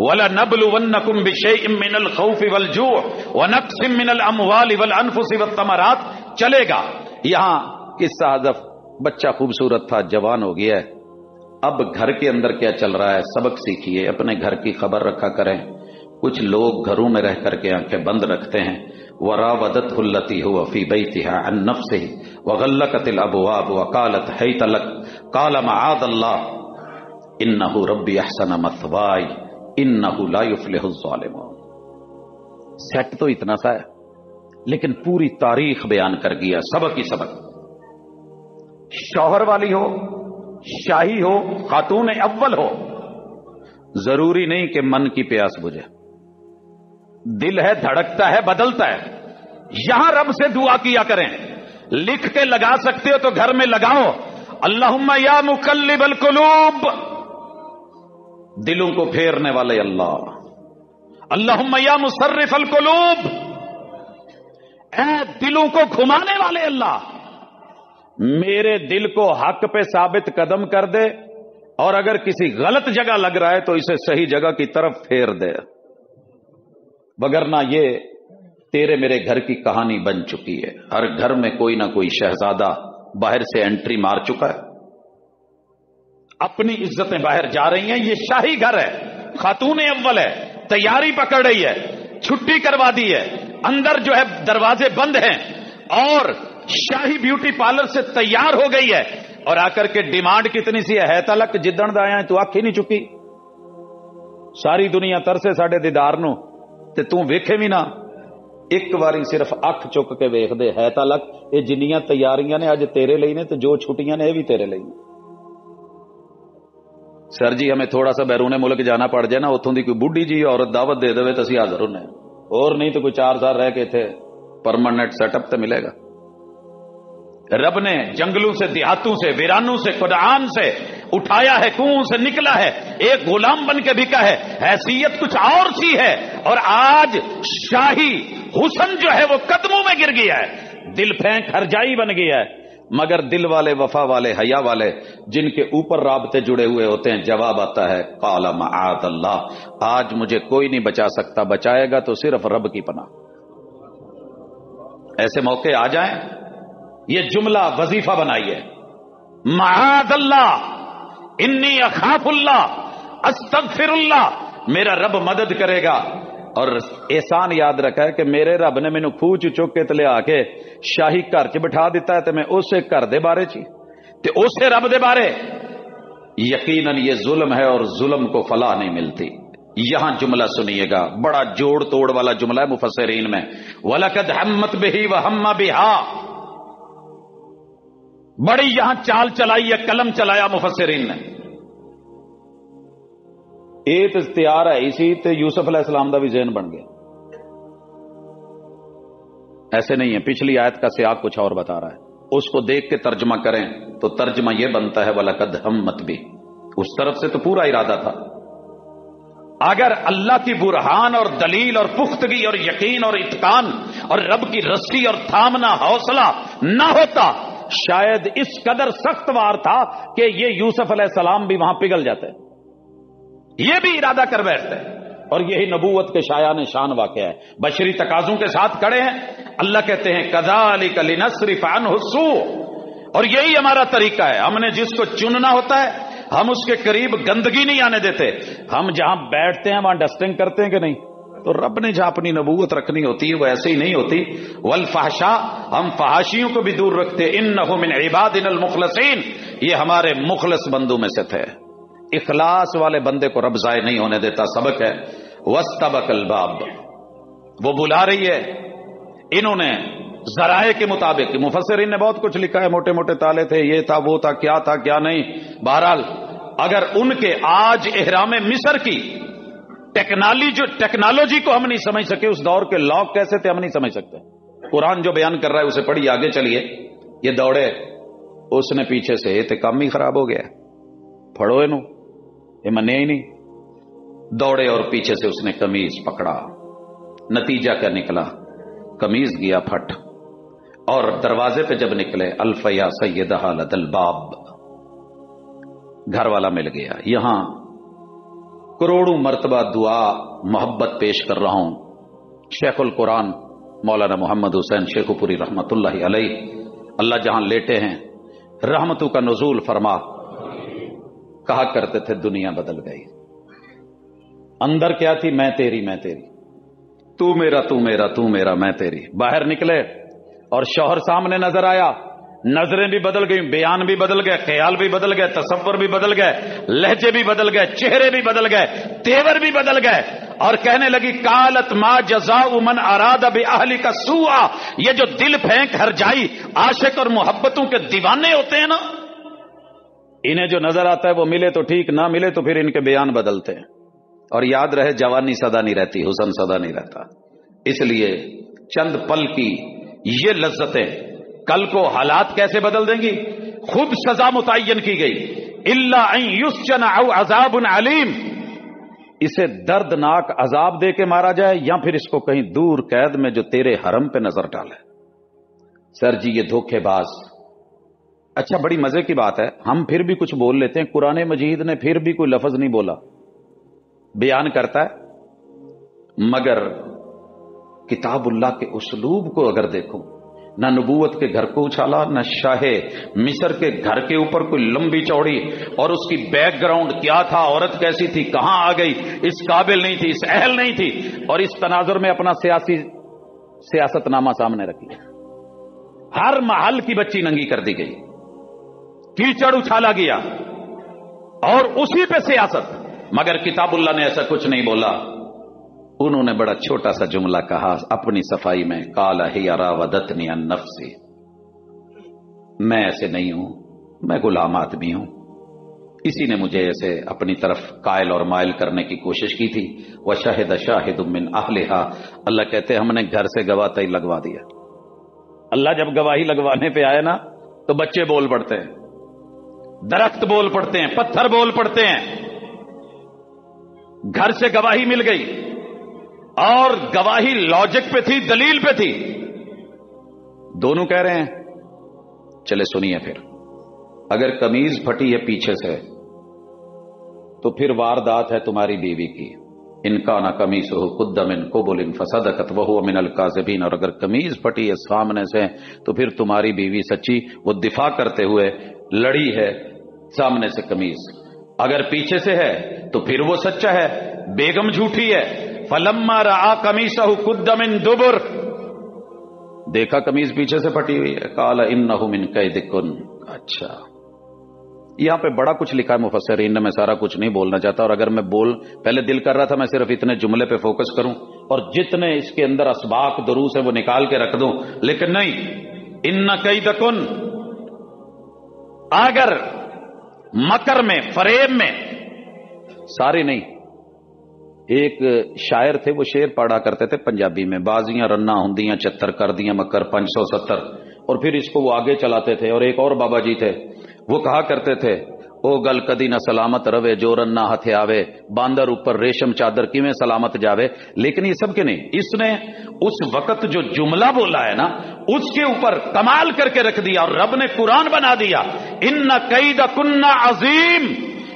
وَلَنَبْلُوَنَّكُمْ بِشَيْءٍ مِّنَ الْخَوْفِ وَالْجُوعِ وَنَقْصٍ مِّنَ الْأَمْوَالِ وَالْأَنفُسِ وَالثَّمَرَاتِ. چلے گا. یہاں قصہ حذف، بچہ خوبصورت تھا، جوان ہو گیا ہے. اب گھر کے اندر کیا چل رہا ہے سبق سیکھیے، اپنے گھر کی خبر رکھا کریں. کچھ لوگ گھروں میں رہ کر کے آنکھیں بند رکھتے ہیں. وراودته التي هو في بيتها عن نفسه وغلقت الابواب وقالت هيت لك قال معاذ الله انه ربي احسن مثواي انه لا يفلح الظالمون. سیٹ تو اتنا سا ہے لیکن پوری تاریخ بیان کر گیا، سبق ہی سبق. شوہر والی ہو، شاہی ہو، خاتون اول ہو، ضروری نہیں کہ من کی پیاس بجھے. دل ہے، دھڑکتا ہے، بدلتا ہے. یہاں رب سے دعا کیا کریں. لکھ کے لگا سکتے ہو تو گھر میں لگاؤ. اللہم یا مقلب القلوب، دلوں کو پھیرنے والے اللہ. اللہم یا مصرف القلوب، اے دلوں کو گھمانے والے اللہ، میرے دل کو حق پہ ثابت قدم کر دے، اور اگر کسی غلط جگہ لگ رہا ہے تو اسے صحیح جگہ کی طرف پھیر دے. وگرنہ یہ تیرے میرے گھر کی کہانی بن چکی ہے. ہر گھر میں کوئی نہ کوئی شہزادہ باہر سے انٹری مار چکا ہے، اپنی عزتیں باہر جا رہی ہیں. یہ شاہی گھر ہے، خاتون اول ہے، تیاری پکڑ رہی ہے، چھٹی کروا دی ہے، اندر جو ہے دروازے بند ہیں، اور شاہی بیوٹی پارلر سے تیار ہو گئی ہے. اور آ کر کے ڈیمانڈ کتنی سی ہے تلک جدن دا آیا تو آنکھ ہی نہیں چکی. ساری دنیا ترسے ساڈے دیدار نو تے تو ویکھے بھی نہ. ایک باری صرف اکھ چک کے ویکھ دے ہے تلک یہ جنیاں تیاریاں نے اج تیرے لئی نے تے جو چھٹیاں نے یہ بھی تیرے لئی. سر جی ہمیں تھوڑا سا بیرون ملک جانا پڑ جائے نا، اتوں دی کوئی بڈھی جی عورت دعوت دے دے تو اسی حاضر ہونے، اور نہیں تو کوئی 4 سال رہ کے تھے پرماننٹ سیٹ اپ تے ملے گا. رب نے جنگلوں سے، دیہاتوں سے، ویرانوں سے، قرآن سے اٹھایا ہے، کنویں سے نکلا ہے، ایک غلام بن کے بکا ہے. حیثیت کچھ اور سی ہے، اور آج شاہی حسن جو ہے وہ قدموں میں گر گیا ہے، دل پھینک ہرجائی بن گیا ہے. مگر دل والے، وفا والے، حیا والے، جن کے اوپر رابطے جڑے ہوئے ہوتے ہیں، جواب آتا ہے قال معاذ اللہ، آج مجھے کوئی نہیں بچا سکتا، بچائے گا تو صرف رب کی پناہ. ایسے موقع آ جائیں، یہ جملہ وظیفہ بنائیے، معاذ اللہ، انی اخاف اللہ، استغفر اللہ، میرا رب مدد کرے گا. اور احسان یاد رکھا ہے کہ میرے رب نے مینوں کھوچ چک کے تلے آ کے شاہی گھر چ بٹھا دیتا ہے تے میں اسے گھر دے بارے چی تے اسے رب دے بارے. یقیناً یہ ظلم ہے اور ظلم کو فلاح نہیں ملتی. یہاں جملہ سنیے گا، بڑا جوڑ توڑ والا جملہ ہے مفسرین میں. وَلَقَدْ هَمَّتْ بِهِ وَهَمَّ بِهَا، بڑی یہاں چال چلائی ہے، قلم چلایا مفسرین نے. ایک تیار ہے اسی تے یوسف علیہ السلام دا بھی ذہن بن گیا. ایسے نہیں ہے، پچھلی آیت کا سیاق کچھ اور بتا رہا ہے، اس کو دیکھ کے ترجمہ کریں تو ترجمہ یہ بنتا ہے وَلَقَدْ هَمَّتْ بِهِ، اس طرف سے تو پورا ارادہ تھا. اگر اللہ کی برہان اور دلیل اور پختگی اور یقین اور اتقان اور رب کی رسی اور تھامنا حوصلہ نہ ہوتا، شاید اس قدر سخت وار تھا کہ یہ یوسف علیہ السلام بھی وہاں پگھل جاتے. یہ بھی ارادہ کر بیٹھتے، اور یہی نبوت کے شایان شان واقعہ ہے. بشری تقاضوں کے ساتھ کھڑے ہیں. اللہ کہتے ہیں کذالک لنصرف عنہ السوء، اور یہی ہمارا طریقہ ہے. ہم نے جس کو چننا ہوتا ہے ہم اس کے قریب گندگی نہیں آنے دیتے. ہم جہاں بیٹھتے ہیں وہاں ڈسٹنگ کرتے ہیں کہ نہیں؟ تو رب نے جہاں اپنی نبوت رکھنی ہوتی ہے وہ ایسے ہی نہیں ہوتی. والفحشاء، ہم فحاشیوں کو بھی دور رکھتے. انہ من عبادنا المخلصین، یہ ہمارے مخلص بندوں میں سے تھے. اخلاص والے بندے کو رب ضائع نہیں ہونے دیتا. سبق ہے واستبق الباب، وہ بلا رہی ہے. انہوں نے ذرائع کے مطابق، مفسرین نے بہت کچھ لکھا ہے، موٹے موٹے تالے تھے، یہ تھا وہ تھا، کیا تھا کیا نہیں. بہرحال اگر ان کے آج احرام مصر کی ٹیکنالوجی کو ہم نہیں سمجھ سکے، اس دور کے لاک کیسے تھے ہم نہیں سمجھ سکتے. قرآن جو بیان کر رہا ہے اسے پڑھی، آگے چلیے. یہ دوڑے، اس نے پیچھے سے، یہ تو کام ہی خراب ہو گیا. پھڑو انو، یہ منے ہی نہیں۔ دوڑے اور پیچھے سے اس نے قمیض پکڑا، نتیجہ کیا نکلا؟ قمیض گیا پھٹ، اور دروازے پہ جب نکلے الف یا سیدہ لد الباب، گھر والا مل گیا۔ یہاں کروڑوں مرتبہ دعا محبت پیش کر رہا ہوں، شیخ القرآن مولانا محمد حسین شیخ پوری رحمت اللہ علیہ، اللہ جہاں لیٹے ہیں رحمتوں کا نزول فرما، کہا کرتے تھے دنیا بدل گئی۔ اندر کیا تھی؟ میں تیری میں تیری، تو میرا تو میرا تو میرا میں تیری۔ باہر نکلے اور شوہر سامنے نظر آیا، نظریں بھی بدل گئیں، بیان بھی بدل گئے، خیال بھی بدل گئے، تصور بھی بدل گئے، لہجے بھی بدل گئے، چہرے بھی بدل گئے، تیور بھی بدل گئے، اور کہنے لگی قالت ما جزاء من اراد باہلک سوءا، یہ جو دل پھینک ہر جائی عاشق اور محبتوں کے دیوانے ہوتے ہیں نا، انہیں جو نظر آتا ہے وہ ملے تو ٹھیک، نہ ملے تو پھر ان کے بیان بدلتے ہیں۔ اور یاد رہے جوانی سدا نہیں رہتی، حسن سدا نہیں رہتا، اس لیے چند پل کی یہ لذتیں کل کو حالات کیسے بدل دیں گی؟ خوب سزا متعین کی گئی، الا ان یسجن او عذاب علیم، اسے دردناک عذاب دے کے مارا جائے یا پھر اس کو کہیں دور قید میں جو تیرے حرم پہ نظر ڈالے۔ سر جی یہ دھوکے باز۔ اچھا بڑی مزے کی بات ہے، ہم پھر بھی کچھ بول لیتے ہیں، قرآن مجید نے پھر بھی کوئی لفظ نہیں بولا، بیان کرتا ہے، مگر کتاب اللہ کے اسلوب کو اگر دیکھو، نہ نبوت کے گھر کو اچھالا، نہ شاہ مصر کے گھر کے اوپر کوئی لمبی چوڑی اور اس کی بیک گراؤنڈ کیا تھا، عورت کیسی تھی، کہاں آ گئی، اس قابل نہیں تھی، اس اہل نہیں تھی، اور اس تناظر میں اپنا سیاست نامہ سامنے رکھی، ہر محل کی بچی ننگی کر دی گئی، کیچڑ اچھالا گیا اور اسی پہ سیاست۔ مگر کتاب اللہ نے ایسا کچھ نہیں بولا، انہوں نے بڑا چھوٹا سا جملہ کہا اپنی صفائی میں، قال ہی راودتنی عن نفسی، میں ایسے نہیں ہوں، میں غلام آدمی ہوں، اسی نے مجھے ایسے اپنی طرف قائل اور مائل کرنے کی کوشش کی تھی۔ وشہد شاہد من اہلہا، اللہ کہتے ہم نے گھر سے گواہ تئی لگوا دیا۔ اللہ جب گواہی لگوانے پہ آئے نا تو بچے بول پڑتے ہیں، درخت بول پڑتے ہیں، پتھر بول پڑتے ہیں۔ گھر سے گواہی مل گئی اور گواہی لاجک پہ تھی، دلیل پہ تھی، دونوں کہہ رہے ہیں۔ چلے سنیے پھر، اگر قمیض پھٹی ہے پیچھے سے تو پھر واردات ہے تمہاری بیوی کی، ان کان قمیصہ قد من قبل فصدقت وہو من الکاذبین، اور اگر قمیض پھٹی ہے سامنے سے تو پھر تمہاری بیوی سچی، وہ دفاع کرتے ہوئے لڑی ہے سامنے سے قمیض، اگر پیچھے سے ہے تو پھر وہ سچا ہے، بیگم جھوٹی ہے۔ فلما رأى قمیصہ قد من دبر، دیکھا قمیض پیچھے سے پھٹی ہوئی ہے، قال انہ من کیدکن۔ اچھا یہاں پہ بڑا کچھ لکھا ہے مفسرین نے، میں سارا کچھ نہیں بولنا چاہتا، اور اگر میں پہلے دل کر رہا تھا میں صرف اتنے جملے پہ فوکس کروں اور جتنے اس کے اندر اسباق دروس ہے وہ نکال کے رکھ دوں، لیکن نہیں، ان کیدکن، اگر مکر میں، فریب میں، سارے نہیں، ایک شاعر تھے وہ شعر پڑھا کرتے تھے پنجابی میں، بازیاں رنا ہندیاں 76 کر دیاں مکر 570، اور پھر اس کو وہ آگے چلاتے تھے۔ اور ایک اور بابا جی تھے وہ کہا کرتے تھے، او گل کدی نہ سلامت روے جو رنا ہتھے آوے، باندر اوپر ریشم چادر کیویں سلامت جاوے۔ لیکن یہ سب کے نہیں، اس نے اس وقت جو جملہ بولا ہے نا اس کے اوپر کمال کر کے رکھ دیا، اور رب نے قرآن بنا دیا، ان کیدکن عظیم۔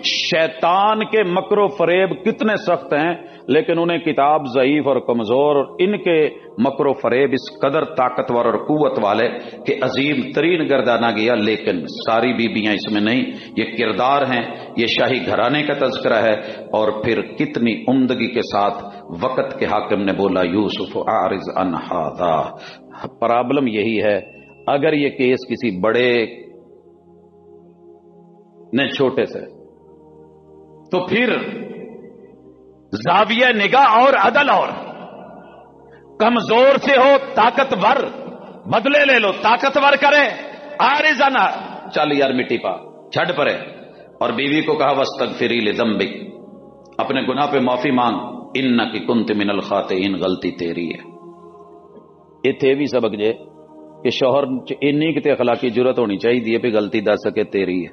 شیطان کے مکر و فریب کتنے سخت ہیں، لیکن انہیں کتاب ضعیف اور کمزور، اور ان کے مکر و فریب اس قدر طاقتور اور قوت والے کہ عظیم ترین گردانا گیا۔ لیکن ساری بیبیاں اس میں نہیں، یہ کردار ہیں، یہ شاہی گھرانے کا تذکرہ ہے۔ اور پھر کتنی عمدگی کے ساتھ وقت کے حاکم نے بولا، یوسف اعرض عن ھذا۔ پرابلم یہی ہے، اگر یہ کیس کسی بڑے نے چھوٹے سے، تو پھر زاویہ نگاہ اور عدل، اور کمزور سے ہو طاقتور، بدلے لے لو، طاقتور کرے، آرزنا، چل یار مٹی پا چھڑ پرے۔ اور بیوی کو کہا واستغفری لذنبک، اپنے گناہ پہ معافی مانگ، انک کنت من الخاطئین، غلطی تیری ہے۔ یہ تھے بھی سبق جے کہ شوہر انی کتے اخلاقی جرت ہونی چاہیے پہ غلطی دس سکے تیری ہے۔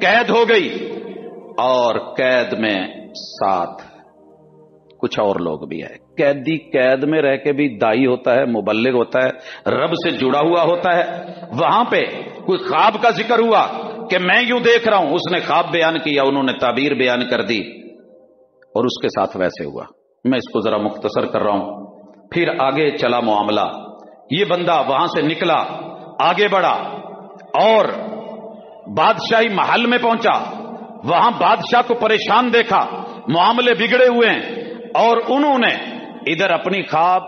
قید ہو گئی، اور قید میں ساتھ کچھ اور لوگ بھی ہے۔ قیدی قید میں رہ کے بھی دائی ہوتا ہے، مبلغ ہوتا ہے، رب سے جڑا ہوا ہوتا ہے۔ وہاں پہ کوئی خواب کا ذکر ہوا کہ میں یوں دیکھ رہا ہوں، اس نے خواب بیان کیا، انہوں نے تعبیر بیان کر دی، اور اس کے ساتھ ویسے ہوا۔ میں اس کو ذرا مختصر کر رہا ہوں۔ پھر آگے چلا معاملہ، یہ بندہ وہاں سے نکلا، آگے بڑھا اور بادشاہی محل میں پہنچا۔ وہاں بادشاہ کو پریشان دیکھا، معاملے بگڑے ہوئے ہیں، اور انہوں نے ادھر اپنی خواب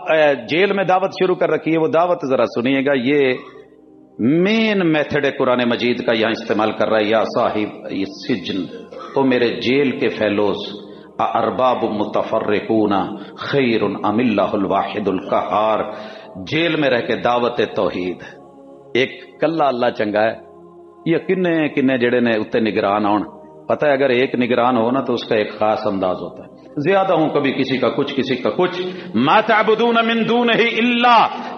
جیل میں دعوت شروع کر رکھی ہے۔ وہ دعوت ذرا سنیے گا، یہ مین میتھڈ ہے قرآن مجید کا، یہاں استعمال کر رہا ہے، یا صاحب یہ سجن، تو میرے جیل کے فیلوز، ارباب متفرقون خیر ام اللہ الواحد القہار، جیل میں رہ کے دعوت توحید، ایک کلا اللہ چنگا ہے، یہ کنے کنے جڑے نے اتنے نگران آن، پتہ ہے اگر ایک نگران ہو نا تو اس کا ایک خاص انداز ہوتا ہے، زیادہ ہوں کبھی کسی کا کچھ کسی کا کچھ۔ ما تعبدون من دونہ الا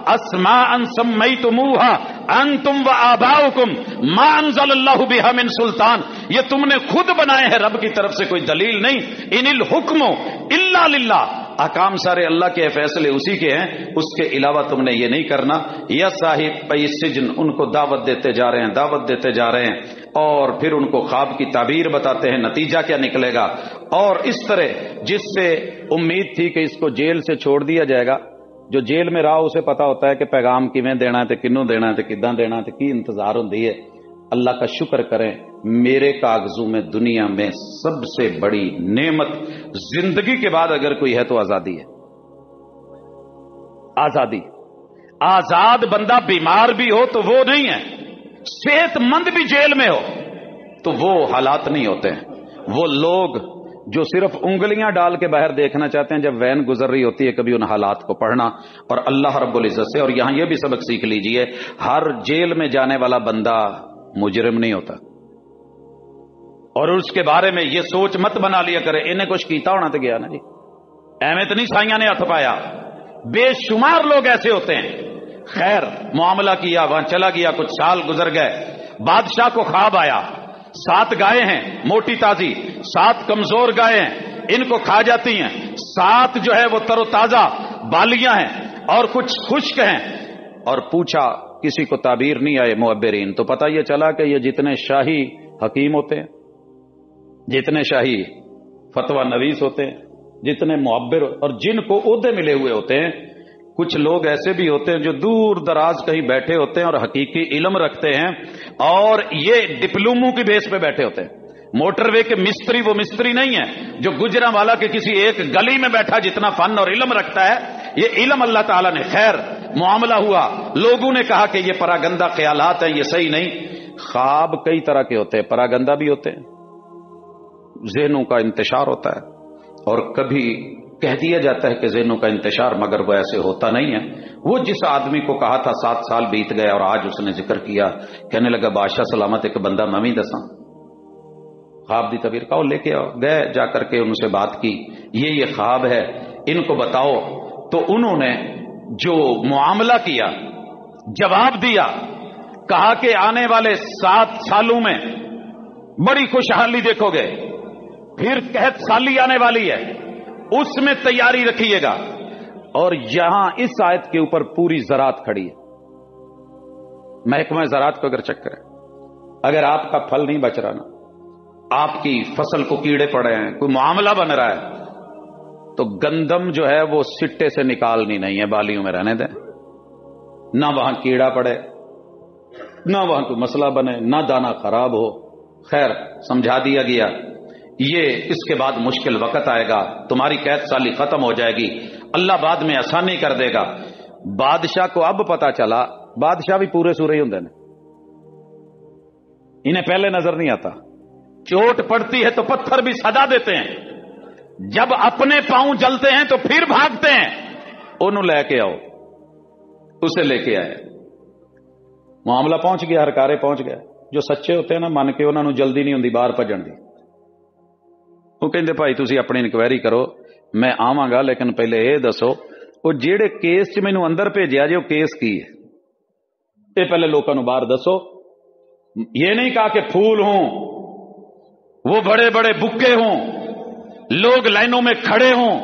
اسماء سمیتموها انتم وآباؤکم ما انزل اللہ بہا من سلطان، یہ تم نے خود بنائے ہیں، رب کی طرف سے کوئی دلیل نہیں۔ ان الحکم الا للہ، احکام سارے اللہ کے فیصلے اسی کے ہیں، اس کے علاوہ تم نے یہ نہیں کرنا۔ یا صاحب السجن، ان کو دعوت دیتے جا رہے ہیں، دعوت دیتے جا رہے ہیں، اور پھر ان کو خواب کی تعبیر بتاتے ہیں، نتیجہ کیا نکلے گا، اور اس طرح جس سے امید تھی کہ اس کو جیل سے چھوڑ دیا جائے گا، جو جیل میں رہا اسے پتا ہوتا ہے کہ پیغام کیویں دینا ہے تے کنوں دینا ہے تے کداں دینا ہے تے کی انتظار ہوندی ہے۔ اللہ کا شکر کریں، میرے کاغذوں میں دنیا میں سب سے بڑی نعمت زندگی کے بعد اگر کوئی ہے تو آزادی ہے۔ آزادی، آزاد بندہ بیمار بھی ہو تو وہ نہیں ہے، صحت مند بھی جیل میں ہو تو وہ حالات نہیں ہوتے ہیں۔ وہ لوگ جو صرف انگلیاں ڈال کے باہر دیکھنا چاہتے ہیں، جب وین گزر رہی ہوتی ہے کبھی ان حالات کو پڑھنا، اور اللہ رب العزت سے، اور یہاں یہ بھی سبق سیکھ لیجئے، ہر جیل میں جانے والا بندہ مجرم نہیں ہوتا، اور اس کے بارے میں یہ سوچ مت بنا لیا کرے انہیں کچھ کیتا ہونا تو گیا نا جی، ایویں تو نہیں سائیاں نے ہاتھ پایا۔ بے شمار لوگ ایسے ہوتے ہیں، خیر معاملہ کیا، وہاں چلا گیا، کچھ سال گزر گئے، بادشاہ کو خواب آیا، 7 گائے ہیں موٹی تازی، 7 کمزور گائے ہیں، ان کو کھا جاتی ہیں، 7 جو ہے وہ تر و تازہ بالیاں ہیں، اور کچھ خشک ہیں۔ اور پوچھا، کسی کو تعبیر نہیں آئے معبرین، تو پتہ یہ چلا کہ یہ جتنے شاہی حکیم ہوتے ہیں، جتنے شاہی فتویٰ نویس ہوتے ہیں، جتنے معبر اور جن کو عہدے ملے ہوئے ہوتے ہیں، کچھ لوگ ایسے بھی ہوتے ہیں جو دور دراز کہیں بیٹھے ہوتے ہیں اور حقیقی علم رکھتے ہیں، اور یہ ڈپلوموں کی بیس پہ بیٹھے ہوتے ہیں۔ موٹر وے کے مستری وہ مستری نہیں ہے جو گجرا والا کے کسی ایک گلی میں بیٹھا جتنا فن اور علم رکھتا ہے، یہ علم اللہ تعالیٰ نے، خیر معاملہ ہوا، لوگوں نے کہا کہ یہ پراگندہ خیالات ہیں، یہ صحیح نہیں۔ خواب کئی طرح کے ہوتے ہیں، پراگندہ بھی ہوتے ہیں، ذہنوں کا انتشار ہوتا ہے، اور کبھی کہہ دیا جاتا ہے کہ ذہنوں کا انتشار، مگر وہ ایسے ہوتا نہیں ہے۔ وہ جس آدمی کو کہا تھا 7 سال بیت گئے اور آج اس نے ذکر کیا، کہنے لگا بادشاہ سلامت ایک بندہ ممی دساں، خواب دی تعبیر کہو لے کے آؤ، گئے جا کر کے ان سے بات کی، یہ خواب ہے، ان کو بتاؤ۔ تو انہوں نے جو معاملہ کیا، جواب دیا، کہا کہ آنے والے 7 سالوں میں بڑی خوشحالی دیکھو گے، پھر قحط سالی آنے والی ہے، اس میں تیاری رکھیے گا۔ اور یہاں اس آیت کے اوپر پوری زراعت کھڑی ہے، محکمہ زراعت کو اگر چیک کریں، اگر آپ کا پھل نہیں بچ رہا نا، آپ کی فصل کو کیڑے پڑے ہیں، کوئی معاملہ بن رہا ہے، تو گندم جو ہے وہ سٹے سے نکالنی نہیں ہے، بالیوں میں رہنے دیں، نہ وہاں کیڑا پڑے، نہ وہاں کوئی مسئلہ بنے، نہ دانہ خراب ہو۔ خیر سمجھا دیا گیا، یہ اس کے بعد مشکل وقت آئے گا، تمہاری قحط سالی ختم ہو جائے گی، اللہ بعد میں آسانی کر دے گا۔ بادشاہ کو اب پتا چلا، بادشاہ بھی پورے سورے ہی ہوندے نے، انہیں پہلے نظر نہیں آتا، چوٹ پڑتی ہے تو پتھر بھی صدا دیتے ہیں، جب اپنے پاؤں جلتے ہیں تو پھر بھاگتے ہیں، انہوں لے کے آؤ، اسے لے کے آئے، معاملہ پہنچ گیا، ہرکارے پہنچ گیا۔ جو سچے ہوتے ہیں نا، من کے انہوں جلدی نہیں ہوندی باہر بھجن دی، وہ کہندے بھائی تسی اپنی انکوائری کرو، میں آواں گا، لیکن پہلے یہ دسو وہ جیڑے کیس چ مینوں اندر بھیجیا جی وہ کیس کی ہے، یہ پہلے لوکاں نوں باہر دسو۔ یہ نہیں کہا کہ پھول ہوں وہ بڑے بڑے بکے ہوں, لوگ لائنوں میں کھڑے ہوں,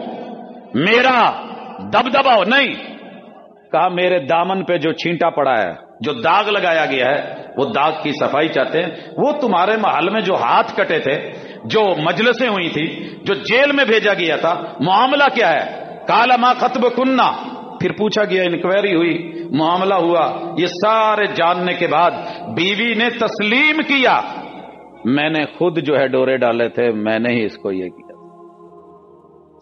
میرا دبدبا ہو. نہیں, کہا میرے دامن پہ جو چھینٹا پڑا ہے, جو داغ لگایا گیا ہے, وہ داغ کی صفائی چاہتے ہیں. وہ تمہارے محل میں جو ہاتھ کٹے تھے, جو مجلسیں ہوئی تھی, جو جیل میں بھیجا گیا تھا, معاملہ کیا ہے؟ کالا ما خطب کننا. پھر پوچھا گیا, انکوائری ہوئی, معاملہ ہوا. یہ سارے جاننے کے بعد بیوی نے تسلیم کیا, میں نے خود جو ہے ڈورے ڈالے تھے, میں نے ہی اس کو یہ کیا.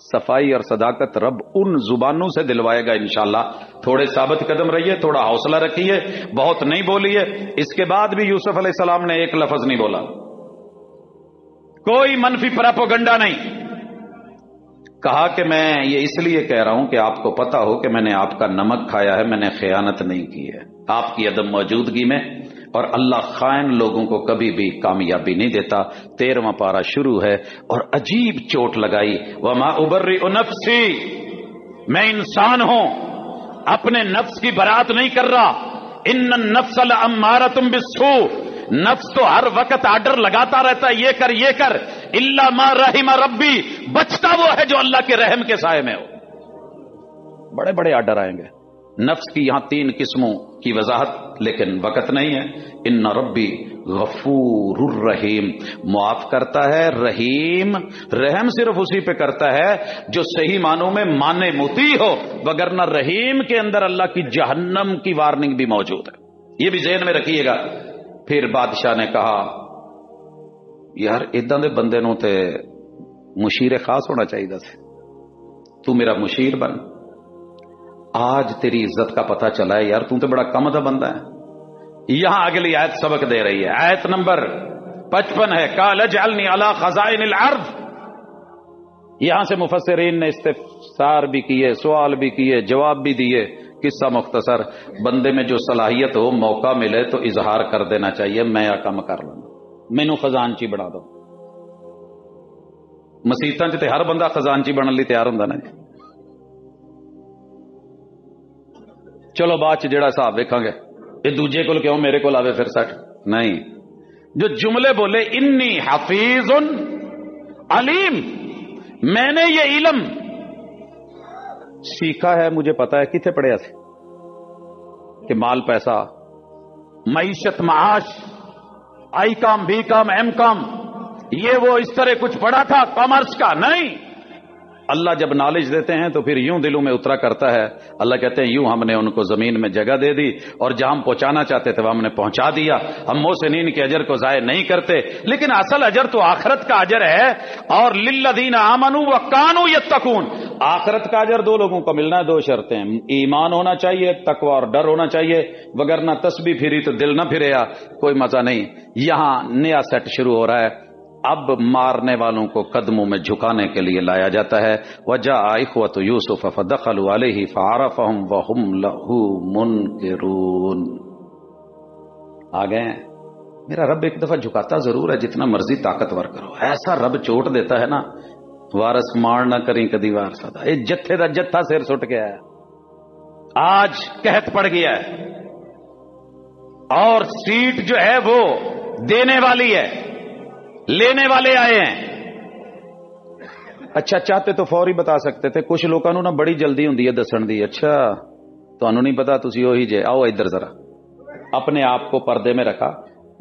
صفائی اور صداقت رب ان زبانوں سے دلوائے گا انشاءاللہ. تھوڑے ثابت قدم رہیے, تھوڑا حوصلہ رکھیے, بہت نہیں بولیے. اس کے بعد بھی یوسف علیہ السلام نے ایک لفظ نہیں بولا, کوئی منفی پراپوگنڈا نہیں. کہا کہ میں یہ اس لیے کہہ رہا ہوں کہ آپ کو پتا ہو کہ میں نے آپ کا نمک کھایا ہے, میں نے خیانت نہیں کی ہے آپ کی عدم موجودگی میں, اور اللہ خائن لوگوں کو کبھی بھی کامیابی نہیں دیتا. 13واں پارہ شروع ہے اور عجیب چوٹ لگائی. وما ابرئ نفسی, میں انسان ہوں, اپنے نفس کی برات نہیں کر رہا. ان النفس لامارۃ بالسوء, نفس تو ہر وقت آرڈر لگاتا رہتا ہے, یہ کر یہ کر. الا ما رحم ربی, بچتا وہ ہے جو اللہ کے رحم کے سائے میں ہو. بڑے بڑے آرڈر آئیں گے. نفس کی یہاں 3 قسموں کی وضاحت, لیکن وقت نہیں ہے. ان ربی غفور الرحیم, معاف کرتا ہے, رحیم. رحم صرف اسی پہ کرتا ہے جو صحیح معنوں میں مانے مطیع ہو, وگرنہ رحیم کے اندر اللہ کی جہنم کی وارننگ بھی موجود ہے. یہ بھی ذہن میں رکھیے گا. پھر بادشاہ نے کہا, یار اداں دے بندے نو تے مشیر خاص ہونا چاہیے سی, تو میرا مشیر بن. آج تیری عزت کا پتہ چلا ہے یار, تو بڑا کم دا بندہ ہے. یہاں اگلی آیت سبق دے رہی ہے, آیت نمبر 55 ہے. قال اجعلنی علی خزائن الارض. یہاں سے مفسرین نے استفسار بھی کیے, سوال بھی کیے, جواب بھی دیے. قصہ مختصر, بندے میں جو صلاحیت ہو, موقع ملے تو اظہار کر دینا چاہیے, میں کم کر لوں, مینو خزانچی بنا دو. مسیتاں تے ہر بندہ خزانچی بننے لی تیار ہوندا نا جی. چلو بعد چ جڑا حساب ویکھاں گے, یہ دوجے کول کیوں میرے کول آوے پھر سٹ نہیں. جو جملے بولے انی حفیظ علیم, میں نے یہ علم سیکھا ہے, مجھے پتا ہے. کتنے پڑھیا سے کہ مال پیسہ, معیشت, معاش, آئی کام, بی کام, ایم کام, یہ وہ اس طرح کچھ پڑھا تھا کامرس کا نہیں. اللہ جب نالج دیتے ہیں تو پھر یوں دلوں میں اترا کرتا ہے. اللہ کہتے ہیں یوں ہم نے ان کو زمین میں جگہ دے دی, اور جہاں ہم پہنچانا چاہتے تھے وہ ہم نے پہنچا دیا. ہم محسنین کے اجر کو ضائع نہیں کرتے, لیکن اصل اجر تو آخرت کا اجر ہے. اور للذین آمنوا وکانوا یتقون, آخرت کا اجر 2 لوگوں کو ملنا ہے. 2 شرطیں, ایمان ہونا چاہیے, تقوی اور ڈر ہونا چاہیے, وگرنہ تسبیح پھری تو دل نہ پھرے, کوئی مزہ نہیں. یہاں نیا سیٹ شروع ہو رہا ہے. اب مارنے والوں کو قدموں میں جھکانے کے لیے لایا جاتا ہے. وجاء اخوۃ یوسف فدخلوا علیہ فعرفهم وهم له منکرون. آ گئے. میرا رب ایک دفعہ جھکاتا ضرور ہے, جتنا مرضی طاقتور کرو, ایسا رب چوٹ دیتا ہے نا, وارس مار نہ کریں کدی وار سدا. اے جتھے دا جتھا سر سٹ گیا ہے, آج قحط پڑ گیا ہے, اور سیٹ جو ہے وہ دینے والی ہے, لینے والے آئے ہیں. اچھا چاہتے تو فوری بتا سکتے تھے, کچھ لوگوں نا بڑی جلدی ہوندی ہے دسن دی. اچھا تانوں نہیں پتا, تسی وہی جے. آؤ ادھر ذرا, اپنے آپ کو پردے میں رکھا.